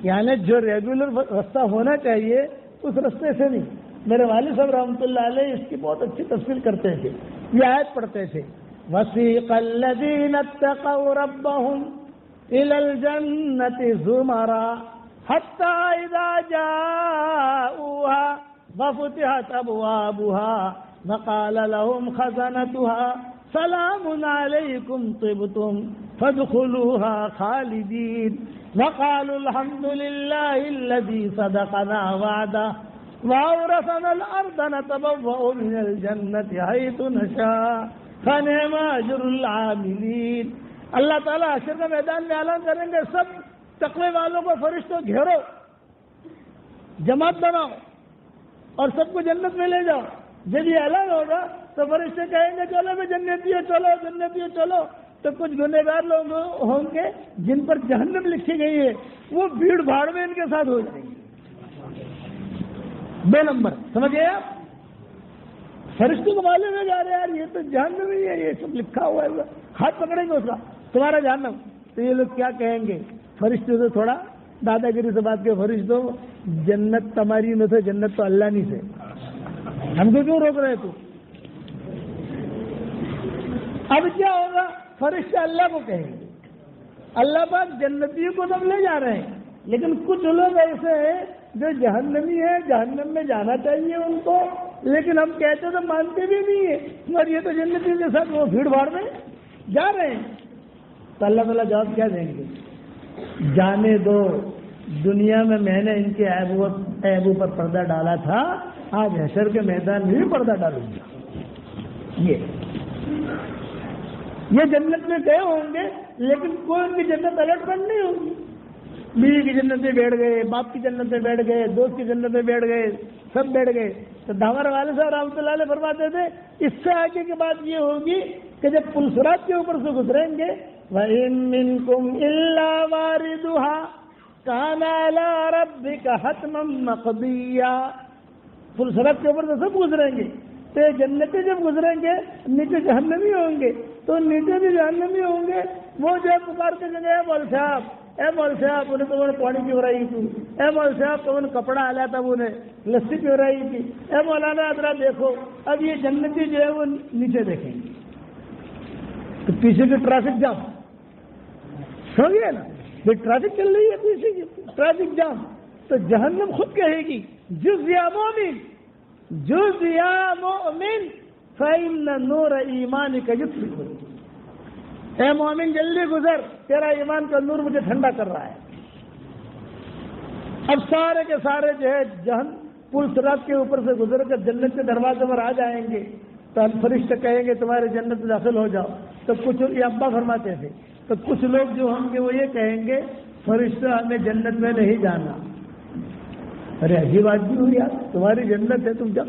یعنی جو ریگولر راستہ ہونا چاہیے اس راستے سے نہیں۔ میرے والد صاحب رحمۃ اللہ علیہ اس کی بہت اچھی تفصیل کرتے تھے، یہ آیت پڑھتے تھے وَسِيقَ الَّذِينَ اتَّقَوْا رَبَّهُمْ إِلَى الْجَنَّةِ زُمَرًا حَتَّى إِذَا جَاءُوهَا وَفُتِحَتْ أَبْوَابُهَا وَقَالَ لَهُمْ خَزَنَتُهَا سَلَامٌ عَلَيْكُمْ طِبْتُمْ فَادْخُلُوهَا خَالِدِينَ وَقَالُوا الْحَمْدُ لِلَّهِ الَّذِي صَدَقَنَا وَعْدَهُ وَأَوْرَثَنَا الْأَرْضَ نَتَبَوَّأُ مِنَ الْجَنَّةِ حَيْثُ نَشَاءُ فَنِعْمَ أَجْرُ الْعَامِلِينَ۔ اللہ تعالیٰ حشر کے میدان میں اعلان کریں گے، سب تقوی والوں کو فرشتوں گھیرو، جماعت بناؤ اور سب کو جنت میں لے جاؤ۔ جب یہ اعلان ہوگا تو فرشتے کہیں گے چلو میں جنتیوں چلو جنتیوں چلو، تو کچھ گنہگار لوگ ہوں گے جن پر جہنم لکھی گئی ہے، وہ بھیڑ بھاڑ میں ان کے ساتھ ہو جائیں گے۔ 2 نمبر سمجھے آپ؟ فرشتوں کو معلوم ہے جا رہے یار یہ تو جہنم ہی ہے، یہ سب لکھا ہوا ہے، ہاتھ پکڑیں گے اس کا تمہارا جہنم، تو یہ لوگ کیا کہیں گے؟ فرشتوں سے تھوڑا دادا گیری سے بات کے، فرشتوں جنت تمہاری میں سے، جنت تو اللہ نہیں سے، ہم کو کیوں روک رہے تو؟ اب کیا ہوگا؟ فرشتے اللہ کو کہیں گے اللہ پاک جنتیوں کو تم لے جا رہے ہیں، لیکن کچھ لوگ ایسے ہیں جو جہنمی ہے، جہنم میں جانا چاہیے ان کو، لیکن ہم کہتے تو مانتے بھی نہیں ہیں، مگر یہ تو جنتیوں کے ساتھ وہ بھیڑ بھاڑ میں جا رہے ہیں۔ تو اللہ تعالیٰ جواب کیا دیں گے؟ جانے دو، دنیا میں نے ان کے عیبوں پر پردہ ڈالا تھا، آج حشر کے میدان میں بھی پردہ ڈالوں گا۔ یہ جنت میں گئے ہوں گے، لیکن کوئی ان کی جنت الٹ بند نہیں ہوگی۔ بیوی کی جنت میں بیٹھ گئے، باپ کی جنت میں بیٹھ گئے، دوست کی جنت میں بیٹھ گئے، سب بیٹھ گئے۔ تو ہمارے والد صاحب رحمۃ اللہ علیہ فرماتے تھے اس سے آگے کی بات یہ ہوگی کہ جب پل صراط کے اوپر سے گزریں گے، وَإِن مِّنكُمْ إِلَّا وَارِدُهَا كَانَ عَلَىٰ رَبِّكَ حَتْمًا مَّقْضِيًّا۔ پل صراط کے اوپر سے سب گزریں گے، تو جنتی جب گزریں گے نیچے جہنمی ہوں گے، تو نیچے بھی جہنمی ہوں گے، وہ جو پکار کے جگہ اے مول صاحب انہیں تو پانی پیو رہی تھی، اے مول صاحب تو انہیں کپڑا آیا تھا، انہیں لسی پیو رہی تھی، اے مولانا حضرات دیکھو اب یہ جنتی جو ہے وہ نیچے دیکھیں گے، تو پیچھے کی ٹریفک جام ہو گیا نا، یہ ٹریفک چل رہی ہے پیچھے کی ٹریفک جام، تو جہنم خود کہے گی جز یا مومن فإن نور ایمانک یطفئ، اے مومن جلدی گزر، تیرا ایمان کا نور مجھے ٹھنڈا کر رہا ہے۔ اب سارے کے سارے جو ہے پل صراط کے اوپر سے گزر کر جنت کے دروازے پر آ جائیں گے، تو فرشتے کہیں گے تمہارے جنت میں داخل ہو جاؤ۔ تو کچھ یہ ابا فرماتے تھے، تو کچھ لوگ جو ہوں گے وہ یہ کہیں گے فرشتہ ہمیں جنت میں نہیں جانا۔ ارے عجیب بات بھی ہوئی یار، تمہاری جنت ہے تم جاؤ،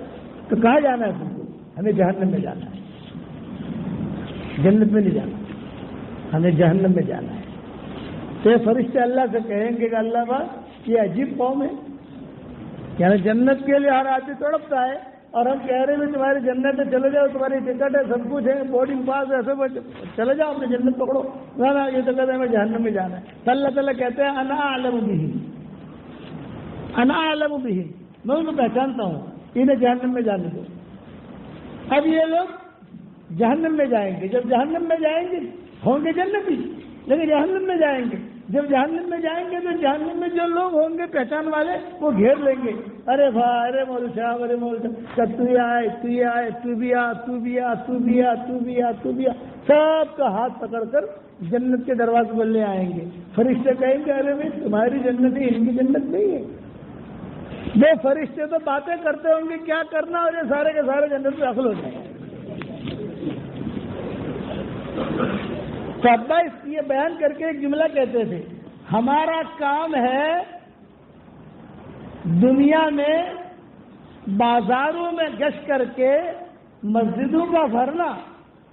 تو کہاں جانا ہے تم کو؟ ہمیں جہنم میں جانا ہے، جنت میں نہیں جانا، ہمیں جہنم میں جانا ہے۔ تو یہ فرشتے اللہ سے کہیں گے کہ اللہ بات یہ عجیب قوم ہے، یعنی جنت کے لیے ہر آدمی تڑپتا ہے، اور ہم کہہ رہے ہیں تمہاری جنت ہے چلے جاؤ، تمہاری ٹکٹ ہے، سب کچھ ہے، بورڈنگ پاس ہے، سب چلے جاؤ اپنے جنت پکڑو، نہ یہ تو کہتے ہیں ہمیں جہنم میں جانا ہے۔ تو اللہ تعالیٰ کہتے ہیں انا اعلم بہ، میں ان کو پہچانتا ہوں، انہیں جہنم میں جانے دو۔ اب یہ لوگ جہنم میں جائیں گے، جب جہنم میں جائیں گے ہوں گے جنتی، لیکن جہنم میں جائیں گے، جب جہنم میں جائیں گے تو جہنم میں جو لوگ ہوں گے پہچان والے وہ گھیر لیں گے، ارے بھائی، ارے مول صاحب، ارے مول صاحب، تو یہ آئے، تو یہ آئے، تو بھی آ، تو بھی آ، تو بھی آ، تو بھی آ، تو بھی آ، سب کا ہاتھ پکڑ کر جنت کے دروازے پر لے آئیں گے۔ فرشتے کہیں گے ارے بھائی تمہاری جنت ہے، ان کی جنت نہیں ہے۔ یہ فرشتے تو باتیں کرتے ہوں گے کیا کرنا، اور یہ سارے کے سارے جنت میں داخل ہو جائیں گے۔ تو ابا یہ بیان کر کے ایک جملہ کہتے تھے، ہمارا کام ہے دنیا میں بازاروں میں گشت کر کے مسجدوں کا بھرنا،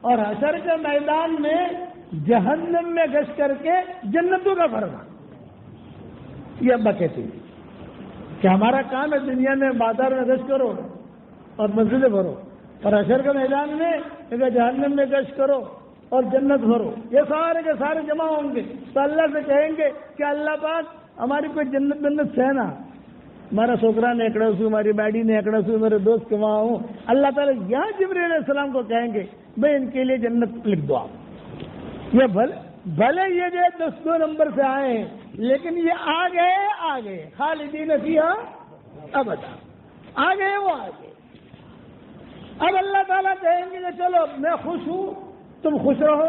اور حشر کے میدان میں جہنم میں گشت کر کے جنتوں کا بھرنا۔ یہ ابا کہتے ہیں کہ ہمارا کام ہے دنیا میں بازار میں گشت کرو اور مسجدیں بھرو، اور حشر کے میدان میں جہنم میں گشت کرو اور جنت بھرو، یہ سارے کے سارے جمع ہوں گے۔ تو اللہ سے کہیں گے کہ اللہ پاک ہماری کوئی جنت ہے نا، ہمارا چھوکرا نے اکڑا سو، ہماری بیڈی نے اکڑا سو، میرے دوست کے وہاں ہوں، اللہ تعالیٰ یہاں جبریل علیہ السلام کو کہیں گے بھائی ان کے لیے جنت لکھ دو آپ۔ یہ بھلے یہ جو 10 نمبر سے آئے ہیں، لیکن یہ آ گئے خالدین فیہا ابدا، آ گئے وہ آ گئے۔ اب اللہ تعالیٰ کہیں گے کہ چلو میں خوش ہوں، تم خوش رہو،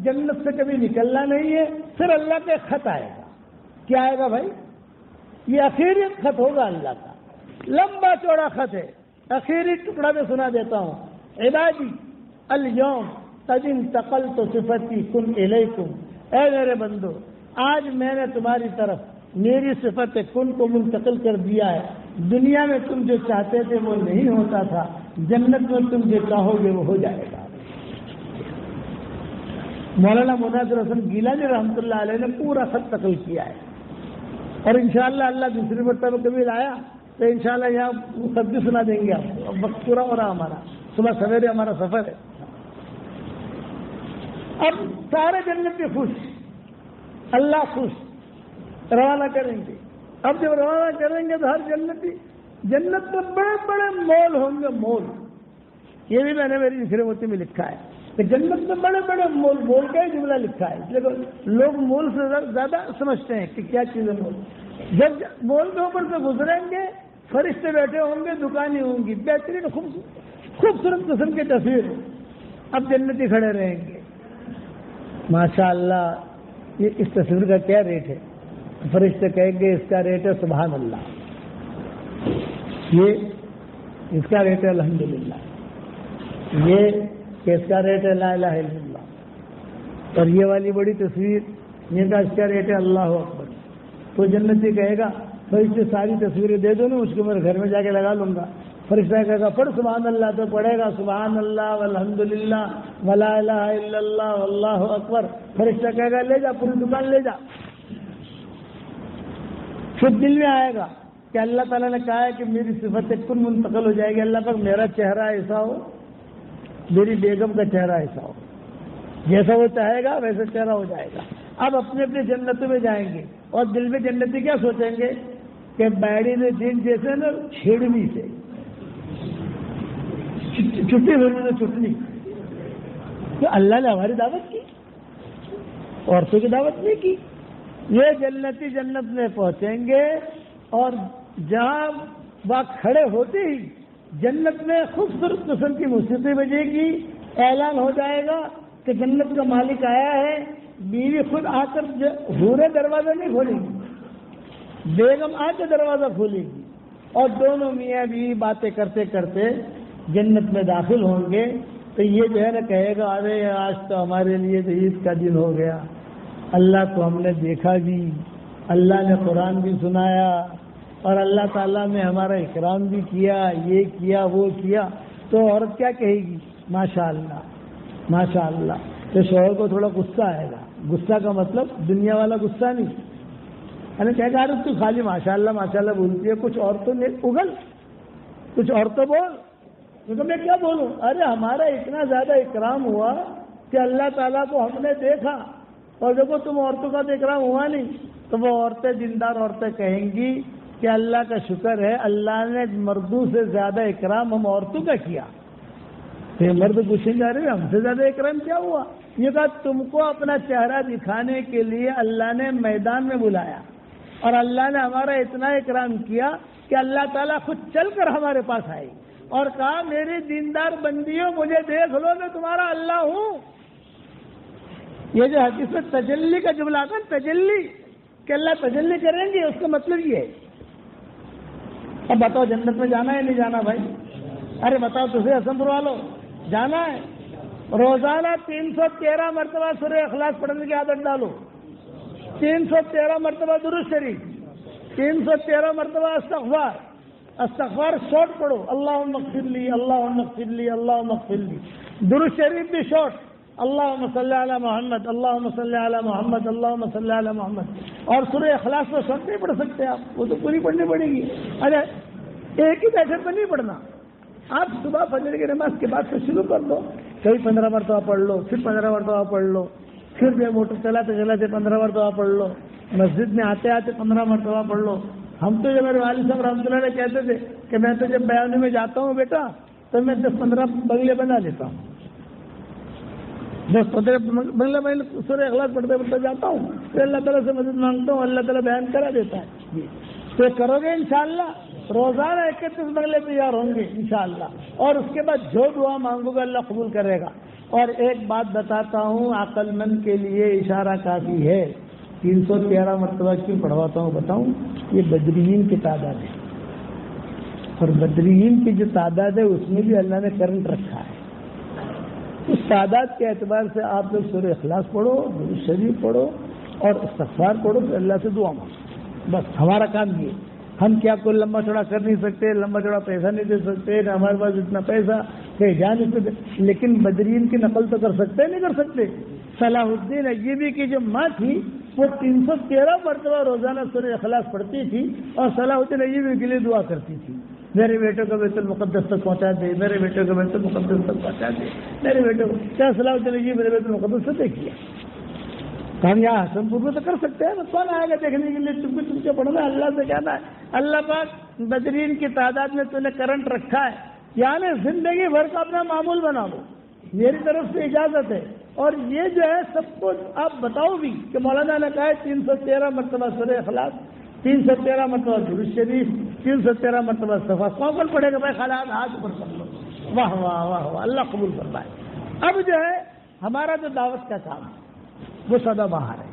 جنت سے کبھی نکلنا نہیں ہے۔ پھر اللہ کے خط آئے گا، کیا آئے گا بھائی؟ یہ اخیری خط ہوگا اللہ کا لمبا چوڑا خط ہے، اخیری ٹکڑا میں سنا دیتا ہوں. عبادی الیوم قد انتقلت صفتی کن الیکم. اے میرے بندو، آج میں نے تمہاری طرف میری صفت کن کو منتقل کر دیا ہے. دنیا میں تم جو چاہتے تھے وہ نہیں ہوتا تھا، جنت میں تم جو چاہو گے وہ ہو جائے گا. مولانا مناظر حسن گیلانی رحمۃ اللہ علیہ نے پورا خط نقل کیا ہے، اور انشاءاللہ اللہ دوسری مرتبہ کبھی لایا تو انشاءاللہ یہاں خط بھی سنا دیں گے آپ کو. اب وقت پورا ہو رہا ہمارا، صبح سویرے ہمارا سفر ہے. اب سارے جنتی خوش، اللہ خوش، روانہ کریں گے. اب جب روانہ کریں گے تو ہر جنتی، جنت میں بڑے بڑے مول ہوں گے. مول یہ بھی میں نے میری دوسرے موتی میں لکھا ہے کہ جنت میں بڑے بڑے مول. مول کا ہی جملہ لکھا ہے، اس لیے لوگ مول سے زیادہ سمجھتے ہیں کہ کیا چیز ہے مول. جب مول کے اوپر سے گزریں گے، فرشتے بیٹھے ہوں گے، دکانیں ہوں گی، بہترین خوبصورت قسم کی تصویر. اب جنتی کھڑے رہیں گے. ماشاء اللہ، یہ اس تصویر کا کیا ریٹ ہے؟ فرشتے کہیں گے اس کا ریٹ ہے سبحان اللہ، یہ اس کا ریٹ ہے الحمدللہ، یہ کہ اس کا ریٹ ہے لا الہ الا اللہ، اور یہ والی بڑی تصویر یہ کا اس کا ریٹ ہے اللہ اکبر. تو جنتی کہے گا فرشتے ساری تصویریں دے دو نا، اس کو میں گھر میں جا کے لگا لوں گا. فرشتہ کہے گا پڑھ سبحان اللہ، تو پڑھے گا سبحان اللہ والحمدللہ ولا الہ الا اللہ واللہ اکبر. فرشتہ کہے گا لے جا، پوری دکان لے جا. پھر دل میں آئے گا کہ اللہ تعالیٰ نے کہا ہے کہ میری صفت کن منتقل ہو جائے گی. اللہ پر میرا چہرہ ایسا ہو، میری بیگم کا چہرہ ایسا ہو، جیسا وہ چاہے گا ویسا چہرہ ہو جائے گا. اب اپنے اپنے جنتوں میں جائیں گے، اور دل میں جنتی کیا سوچیں گے کہ بیڑی نے دن جیسے نا چھیڑنی سے چھٹی ہونے سے چھٹنی. تو اللہ نے ہماری دعوت کی، عورتوں کی دعوت نہیں کی. یہ جنتی جنت میں پہنچیں گے، اور جہاں وہ کھڑے ہوتے ہی جنت میں خوبصورت قسم کی موسیقی بجے گی. اعلان ہو جائے گا کہ جنت کا مالک آیا ہے. بیوی خود آ کر حوریں دروازہ نہیں کھولے گی، بیگم آ کے دروازہ کھولے گی، اور دونوں میاں بیوی باتیں کرتے کرتے جنت میں داخل ہوں گے. تو یہ جو ہے نا کہے گا ارے آج تو ہمارے لیے تو عید کا دن ہو گیا. اللہ کو ہم نے دیکھا بھی، اللہ نے قرآن بھی سنایا، اور اللہ تعالیٰ نے ہمارا اکرام بھی کیا، یہ کیا وہ کیا. تو عورت کیا کہے گی؟ ماشاء اللہ ماشاء اللہ. تو شوہر کو تھوڑا غصہ آئے گا. غصہ کا مطلب دنیا والا غصہ نہیں، یعنی کہے گا تو خالی ماشاء اللہ بولتی ہے، کچھ اور تو اگل، کچھ اور تو بول. کیونکہ میں کیا بولوں؟ ارے ہمارا اتنا زیادہ اکرام ہوا کہ اللہ تعالیٰ کو ہم نے دیکھا، اور دیکھو تم عورتوں کا تو اکرام ہوا نہیں. تو وہ عورتیں، دیندار عورتیں کہیں گی کہ اللہ کا شکر ہے، اللہ نے مردوں سے زیادہ اکرام ہم عورتوں کا کیا. تو مرد پوچھیں گے ارے ہم سے زیادہ اکرام کیا ہوا؟ یہ کہا تم کو اپنا چہرہ دکھانے کے لیے اللہ نے میدان میں بلایا، اور اللہ نے ہمارا اتنا اکرام کیا کہ اللہ تعالیٰ خود چل کر ہمارے پاس آئی اور کہا میری دیندار بندیوں مجھے دیکھ لو، میں تمہارا اللہ ہوں. یہ جو حدیث میں تجلی کا جملہ آتا ہے، تجلی کہ اللہ تجلی کریں گے، اس کا مطلب یہ ہے. اب بتاؤ جنت میں جانا ہے نہیں جانا بھائی؟ ارے بتاؤ تجھے حسن والو جانا ہے. روزانہ 313 مرتبہ سورہ اخلاص پڑھنے کی عادت ڈالو، 313 مرتبہ درود شریف، 313 مرتبہ استغفار شارٹ پڑھو، اللہم اغفر لی اللہم اغفر لی اللہم اغفر لی. درود شریف بھی شارٹ، اللہم صلی علی محمد اللہم صلی علی محمد اللہم صلی علی محمد. اور سورہ اخلاص میں شارٹ نہیں پڑھ سکتے آپ، وہ تو پوری پڑھنی پڑے گی. ارے ایک ہی بیٹھک میں نہیں پڑھنا، آپ صبح فجر کی نماز کے بعد سے شروع کر دو. کبھی 15 مرتبہ پڑھ لو، پھر 15 مرتبہ پڑھ لو، پھر جو موٹر چلاتے چلاتے 15 مرتبہ پڑھ لو، مسجد میں آتے آتے 15 مرتبہ پڑھ لو. ہم تو جب میرے والد صاحب رحمۃ اللہ علیہ کہتے تھے کہ میں تو جب بیانی میں جاتا ہوں بیٹا تو میں 10-15 بنگلے بنا لیتا ہوں، 10-15 بنگلے میں سورہ اخلاص پڑھتے پڑھتے جاتا ہوں، پھر اللہ تعالیٰ سے مدد مانگتا ہوں، اللہ تعالیٰ بیان کرا دیتا ہے. تو کرو گے انشاءاللہ، روزانہ 31 بنگلے تیار ہوں گے انشاءاللہ. اور اس کے بعد جو دعا مانگو گے اللہ قبول کرے گا. اور ایک بات بتاتا ہوں، عقل مند کے لیے اشارہ کافی ہے. 313 مرتبہ کیوں پڑھواتا ہوں بتاؤں؟ یہ بدرین کی تعداد ہے. اور بدرین کی جو تعداد ہے اس میں بھی اللہ نے کرنٹ رکھا ہے. اس تعداد کے اعتبار سے آپ لوگ سورہ اخلاص پڑھو, درود شریف پڑھو اور استغفار پڑھو, پھر اللہ سے دعا مانگو. بس ہمارا کام یہ. ہم کیا کوئی لمبا چوڑا کر نہیں سکتے, لمبا چوڑا پیسہ نہیں دے سکتے, نہ ہمارے پاس اتنا پیسہ کہ جا نہیں سکتے, لیکن بدرین کی نقل تو کر سکتے نہیں کر سکتے. صلاح الدین ایوبی کی جو ماں تھی وہ 313 مرتبہ روزانہ سورہ اخلاص پڑھتی تھی اور صلاح الدین ایوبی کے لیے دعا کرتی تھی, میرے بیٹے کو بیت المقدس تک پہنچا دے, میرے بیٹے کو بیت المقدس تک پہنچا دے, میرے بیٹے کو. کیا صلاح الدین ایوبی میرے بیت المقدس سے دیکھیا ہم یہاں حسن پور میں تو کر سکتے ہیں, کون آئے گا دیکھنے کے لیے؟ تم سے پڑھنا ہے, اللہ سے کہنا ہے اللہ پاک بدرین کی تعداد میں تو نے کرنٹ رکھا ہے, یعنی زندگی بھر کا اپنا معمول بنا لو, میری طرف سے اجازت ہے. اور یہ جو ہے سب کچھ آپ بتاؤ بھی کہ مولانا نے کہا ہے 313 مرتبہ سورہ اخلاص, 313 مرتبہ درود شریف, 313 مرتبہ استغفار. کون پڑھے گا بھائی؟ خالد ہاتھ اوپر کر لو. واہ واہ واہ واہ, اللہ قبول فرمائے. اب جو ہے ہمارا جو دعوت کا کام ہے وہ سدا بہار ہے.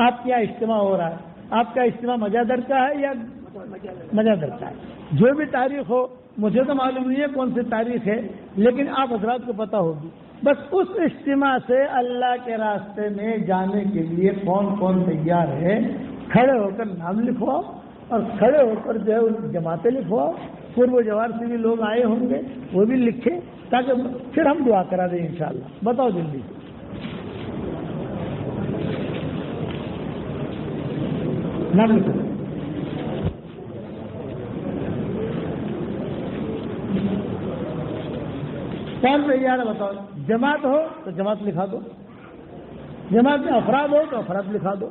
آپ کیا اجتماع ہو رہا ہے؟ آپ کا اجتماع مجادر کا ہے یا مجادر کا ہے؟ جو بھی تاریخ ہو, مجھے تو معلوم نہیں ہے کون سی تاریخ ہے, لیکن آپ حضرات کو پتہ ہوگی. بس اس اجتماع سے اللہ کے راستے میں جانے کے لیے کون کون تیار ہے, کھڑے ہو کر نام لکھواؤ اور کھڑے ہو کر جو ہے جماعتیں لکھواؤ. پورو جوار سے بھی لوگ آئے ہوں گے, وہ بھی لکھیں تاکہ پھر ہم دعا کرا دیں انشاءاللہ. بتاؤ جلدی. نام لکھو. کون تیار ہے بتاؤ؟ جماعت ہو تو جماعت لکھا دو, جماعت میں افراد ہو تو افراد لکھا دو.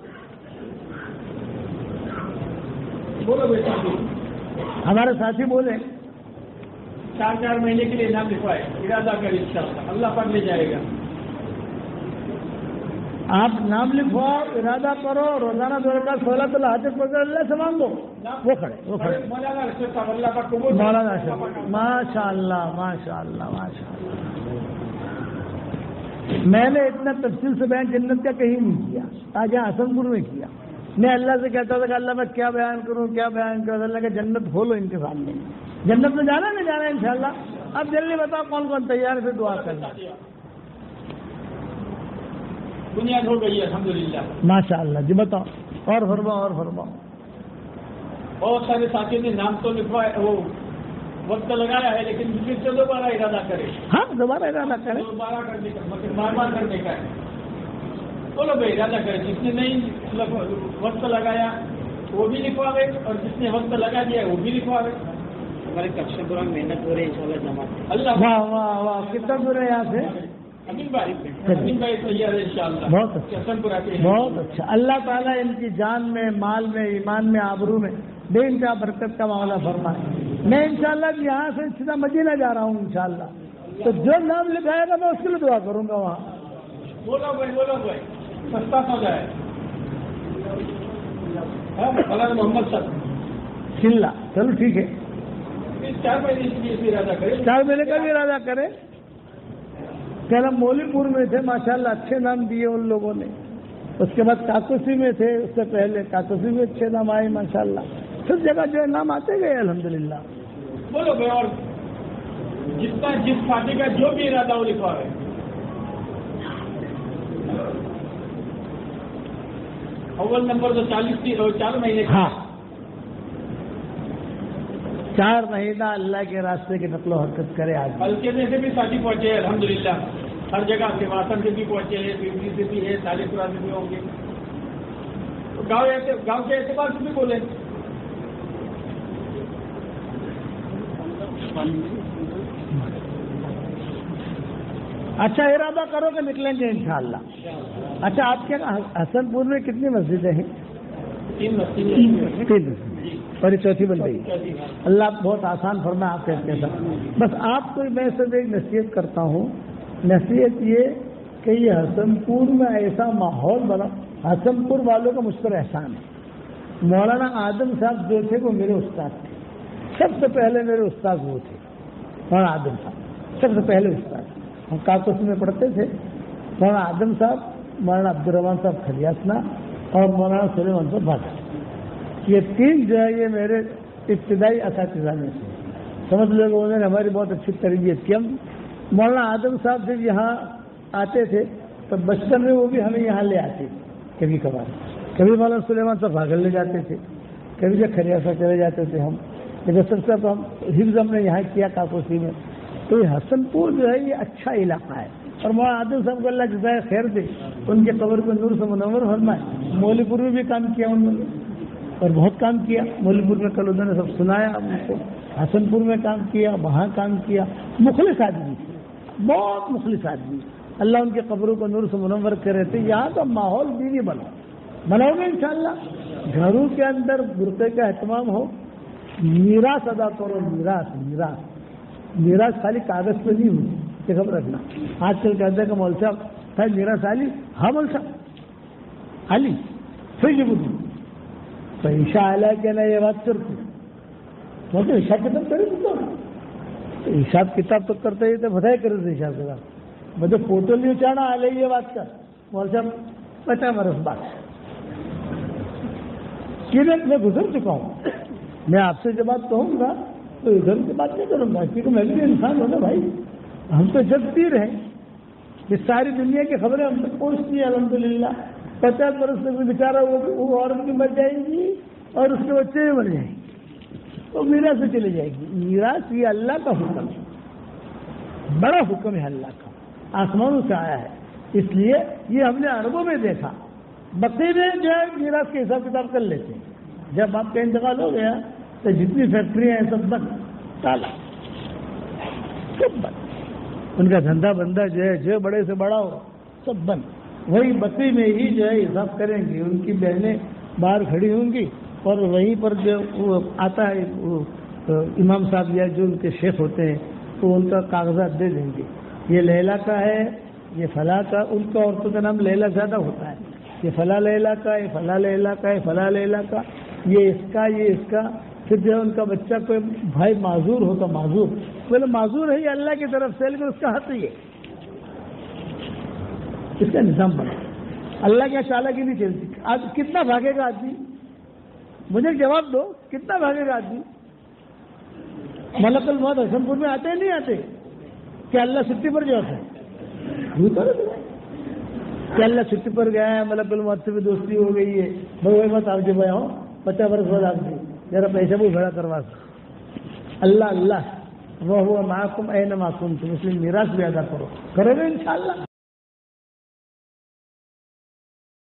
بولو بیٹا. ہمارے ساتھی بولے 4 مہینے کے لیے نام لکھوائے, ارادہ کر انشاءاللہ اللہ پاک لے جائے گا. آپ نام لکھواؤ, ارادہ کرو, روزانہ 2 رکعت سولت اللہ حاضر پڑھ کر اللہ سے مانگو. وہ کھڑے مولانا ارشد صاحب اللہ پاک قبول. مولانا ارشد, ماشاء اللہ ماشاء اللہ ماشاء اللہ. میں نے اتنا تفصیل سے بیان جنت کا کہیں نہیں کیا, آج یہاں حسن پور میں کیا. میں اللہ سے کہتا تھا کہ اللہ میں کیا بیان کروں, کیا بیان کروں. اللہ کہ جنت کھولو ان کے سامنے, جنت میں جانا نہیں جانا انشاءاللہ. اب جلدی بتاؤ کون کون تیار ہے, پھر دعا کرنا. بنیاد ہو گئی الحمدللہ. ماشاء اللہ. جی بتاؤ, اور فرماؤ اور فرماؤ. بہت سارے ساتھیوں نے نام تو لکھوائے, وہ وقت لگایا ہے, لیکن پھر سے دوبارہ ارادہ کرے. ہاں دوبارہ ارادہ کریں. دوبارہ کرنے کا مطلب بار بار کرنے کا ہے. بولو بھائی ارادہ کرے. جس نے نہیں وقت لگایا وہ بھی لکھواوے, اور جس نے وقت لگا دیا وہ بھی لکھواوے. ہمارے کچھ پورا محنت ہو رہی ہے انشاءاللہ جماعت. اللہ واہ واہ واہ, کتنا دور ہے یہاں سے؟ امین بھائی تیار ہے انشاءاللہ. بہت اچھا, بہت اچھا. اللہ تعالیٰ ان کی جان میں, مال میں, ایمان میں, آبرو میں بے انتہا برکت کا معاملہ فرمائے. میں انشاءاللہ یہاں سے سیدھا مدینہ جا رہا ہوں انشاءاللہ, تو جو نام لکھائے گا میں اس کے لیے دعا کروں گا وہاں. بولو بھائی سستا ہو جائے. مولانا محمد صاحب چلا, چلو ٹھیک ہے. 4 مہینے کے لیے ارادہ کرے. 4 مہینے کا بھی ارادہ کرے. پہلے مولی پور میں تھے ماشاءاللہ, اچھے نام دیے ان لوگوں نے. اس کے بعد کاکوسی میں تھے, اس سے پہلے کاکوسی میں اچھے نام آئے ماشاءاللہ. سب جگہ جو ہے نام آتے گئے الحمدللہ. بولو بھائی, اور جس پارٹی کا جو بھی ارادہ وہ لکھوا ہے. اول نمبر تو 4 مہینے. ہاں 4 مہینہ اللہ کے راستے کی نقل و حرکت کرے. آج ہلکے میں سے بھی ساتھی پہنچے ہیں الحمدللہ, ہر جگہ سے. واسن سے بھی پہنچے ہیں, پیپلی سے بھی ہے, سالے پورا سے بھی ہوں گے. تو گاؤں کے اعتبار سے بھی بولے. اچھا ارادہ کرو کہ نکلیں گے انشاءاللہ. اچھا آپ کے حسن پور میں کتنی مسجدیں ہیں؟ 3 مسجدیں. 3 اور یہ 4تھی بن گئی. اللہ بہت آسان فرمائے آپ کے ساتھ. بس آپ کو میں سب ایک نصیحت کرتا ہوں. نصیحت یہ کہ یہ حسن پور میں ایسا ماحول بنا, حسن پور والوں کا مجھ پر احسان ہے. مولانا آدم صاحب جو تھے وہ میرے استاد تھے. سب سے پہلے میرے استاد وہ تھے مولانا آدم صاحب, سب سے پہلے استاد. ہم کاکوس میں پڑھتے تھے. مولانا آدم صاحب, مولانا عبدالرحمان صاحب خلیاسنا اور مولانا سلیمان صاحب بھاٹا, یہ 3 جو ہے یہ میرے ابتدائی اساتذہ میں سے. سمجھ لو انہوں نے ہماری بہت اچھی تربیت کی. ہم مولانا آدم صاحب جب یہاں آتے تھے تو بچپن میں وہ بھی ہمیں یہاں لے آتے کبھی کبھار. کبھی مولانا سلیمان صاحب بھاگل لے جاتے تھے, کبھی جب کھریاسا چلے جاتے تھے. ہم صاحب ہم حفظ ہم نے یہاں کیا کاکوسی میں. تو یہ حسن پور جو ہے یہ اچھا علاقہ ہے, اور مولانا عادل صاحب کو اللہ جزائے خیر دے, ان کے قبر کو نور سے منور فرمائے. مولوی پور میں بھی کام کیا انہوں نے, اور بہت کام کیا. مولوی پور میں کل انہوں نے سب سنایا ہم کو. حسن پور میں کام کیا, وہاں کام کیا. مخلص آدمی, بہت مخلص آدمی. اللہ ان کے قبروں کو نور سے منور کرے تھے. یہاں تو ماحول بھی نہیں بناؤ گے انشاءاللہ. گھروں کے اندر برقعے کا اہتمام ہو, میراث ادا کرو. میراث خالی کاغذ پہ نہیں ہوتی, یہ خبر رکھنا. آج کل کہتے ہیں کہ مول صاحب ہے میراث علی. ہاں مول صاحب علی پھر یہ بولوں تو عشاء علیہ کہنا یہ بات کرتے تو حساب کتاب کرے تو حساب کتاب تو کرتے ہی تو بتائی کرے تھے حساب کتاب. مجھے فوٹو نہیں اچانا آ یہ بات کر مول صاحب 50 برس بعد میں گزر چکا ہوں. میں آپ سے جب بات کہوں گا تو ادھر کی بات نہیں کروں گا, کیونکہ میں بھی انسان ہوں نا بھائی. ہم تو جب پی رہے یہ ساری دنیا کی خبریں ہم تک پہنچتی ہیں الحمدللہ. 50 برس تک بیچارہ وہ عورت بھی مر جائے گی اور اس کے بچے بھی مر جائیں گے, تو میراث سے چلی جائے گی. میراث یہ اللہ کا حکم ہے, بڑا حکم ہے اللہ کا, آسمانوں سے آیا ہے. اس لیے یہ ہم نے عربوں میں دیکھا, بقیدے جو ہے میراث کے حساب کتاب کر لیتے ہیں. جب آپ کا انتقال ہو گیا تو جتنی فیکٹریاں ہیں سب بند, تالا سب بند. ان کا دھندا بندہ جو ہے جو بڑے سے بڑا ہو سب بند. وہی بکری میں ہی جو ہے حساب کریں گے. ان کی بہنیں باہر کھڑی ہوں گی اور وہیں پر جو وہ آتا ہے امام صاحب یا جو ان کے شیخ ہوتے ہیں تو ان کا کاغذات دے دیں گے. یہ لیلا کا ہے, یہ فلاں کا. ان کا عورتوں کا نام لیلا زیادہ ہوتا ہے. یہ فلاں لیلا کا, یہ فلاں لیلا کا, یہ فلاں لیلا کا, یہ اس کا, یہ اس کا. پھر جو ان کا بچہ کوئی بھائی معذور ہو تو معذور, بولے معذور ہے یہ اللہ کی طرف سے, لیکن اس کا حق ہی ہے. اس کا نظام بنا. اللہ کیا چالاکی نہیں چلتی. آج کتنا بھاگے گا آدمی, مجھے ایک جواب دو, کتنا بھاگے گا آدمی؟ ملک الموت حسن پور میں آتے ہیں نہیں آتے؟ کیا اللہ چھٹی پر جو ہے کہ اللہ چھٹی پر گیا ہے, ملک الموت سے بھی دوستی ہو گئی ہے. بھائی بات آپ جو میں ہوں 50 برس بعد آپ سے ذرا پیسہ بھی بھڑا کروا سکتے. اللہ وہ معکم اینما کنتم, مسلم میراث بھی ادا کرو گے انشاءاللہ.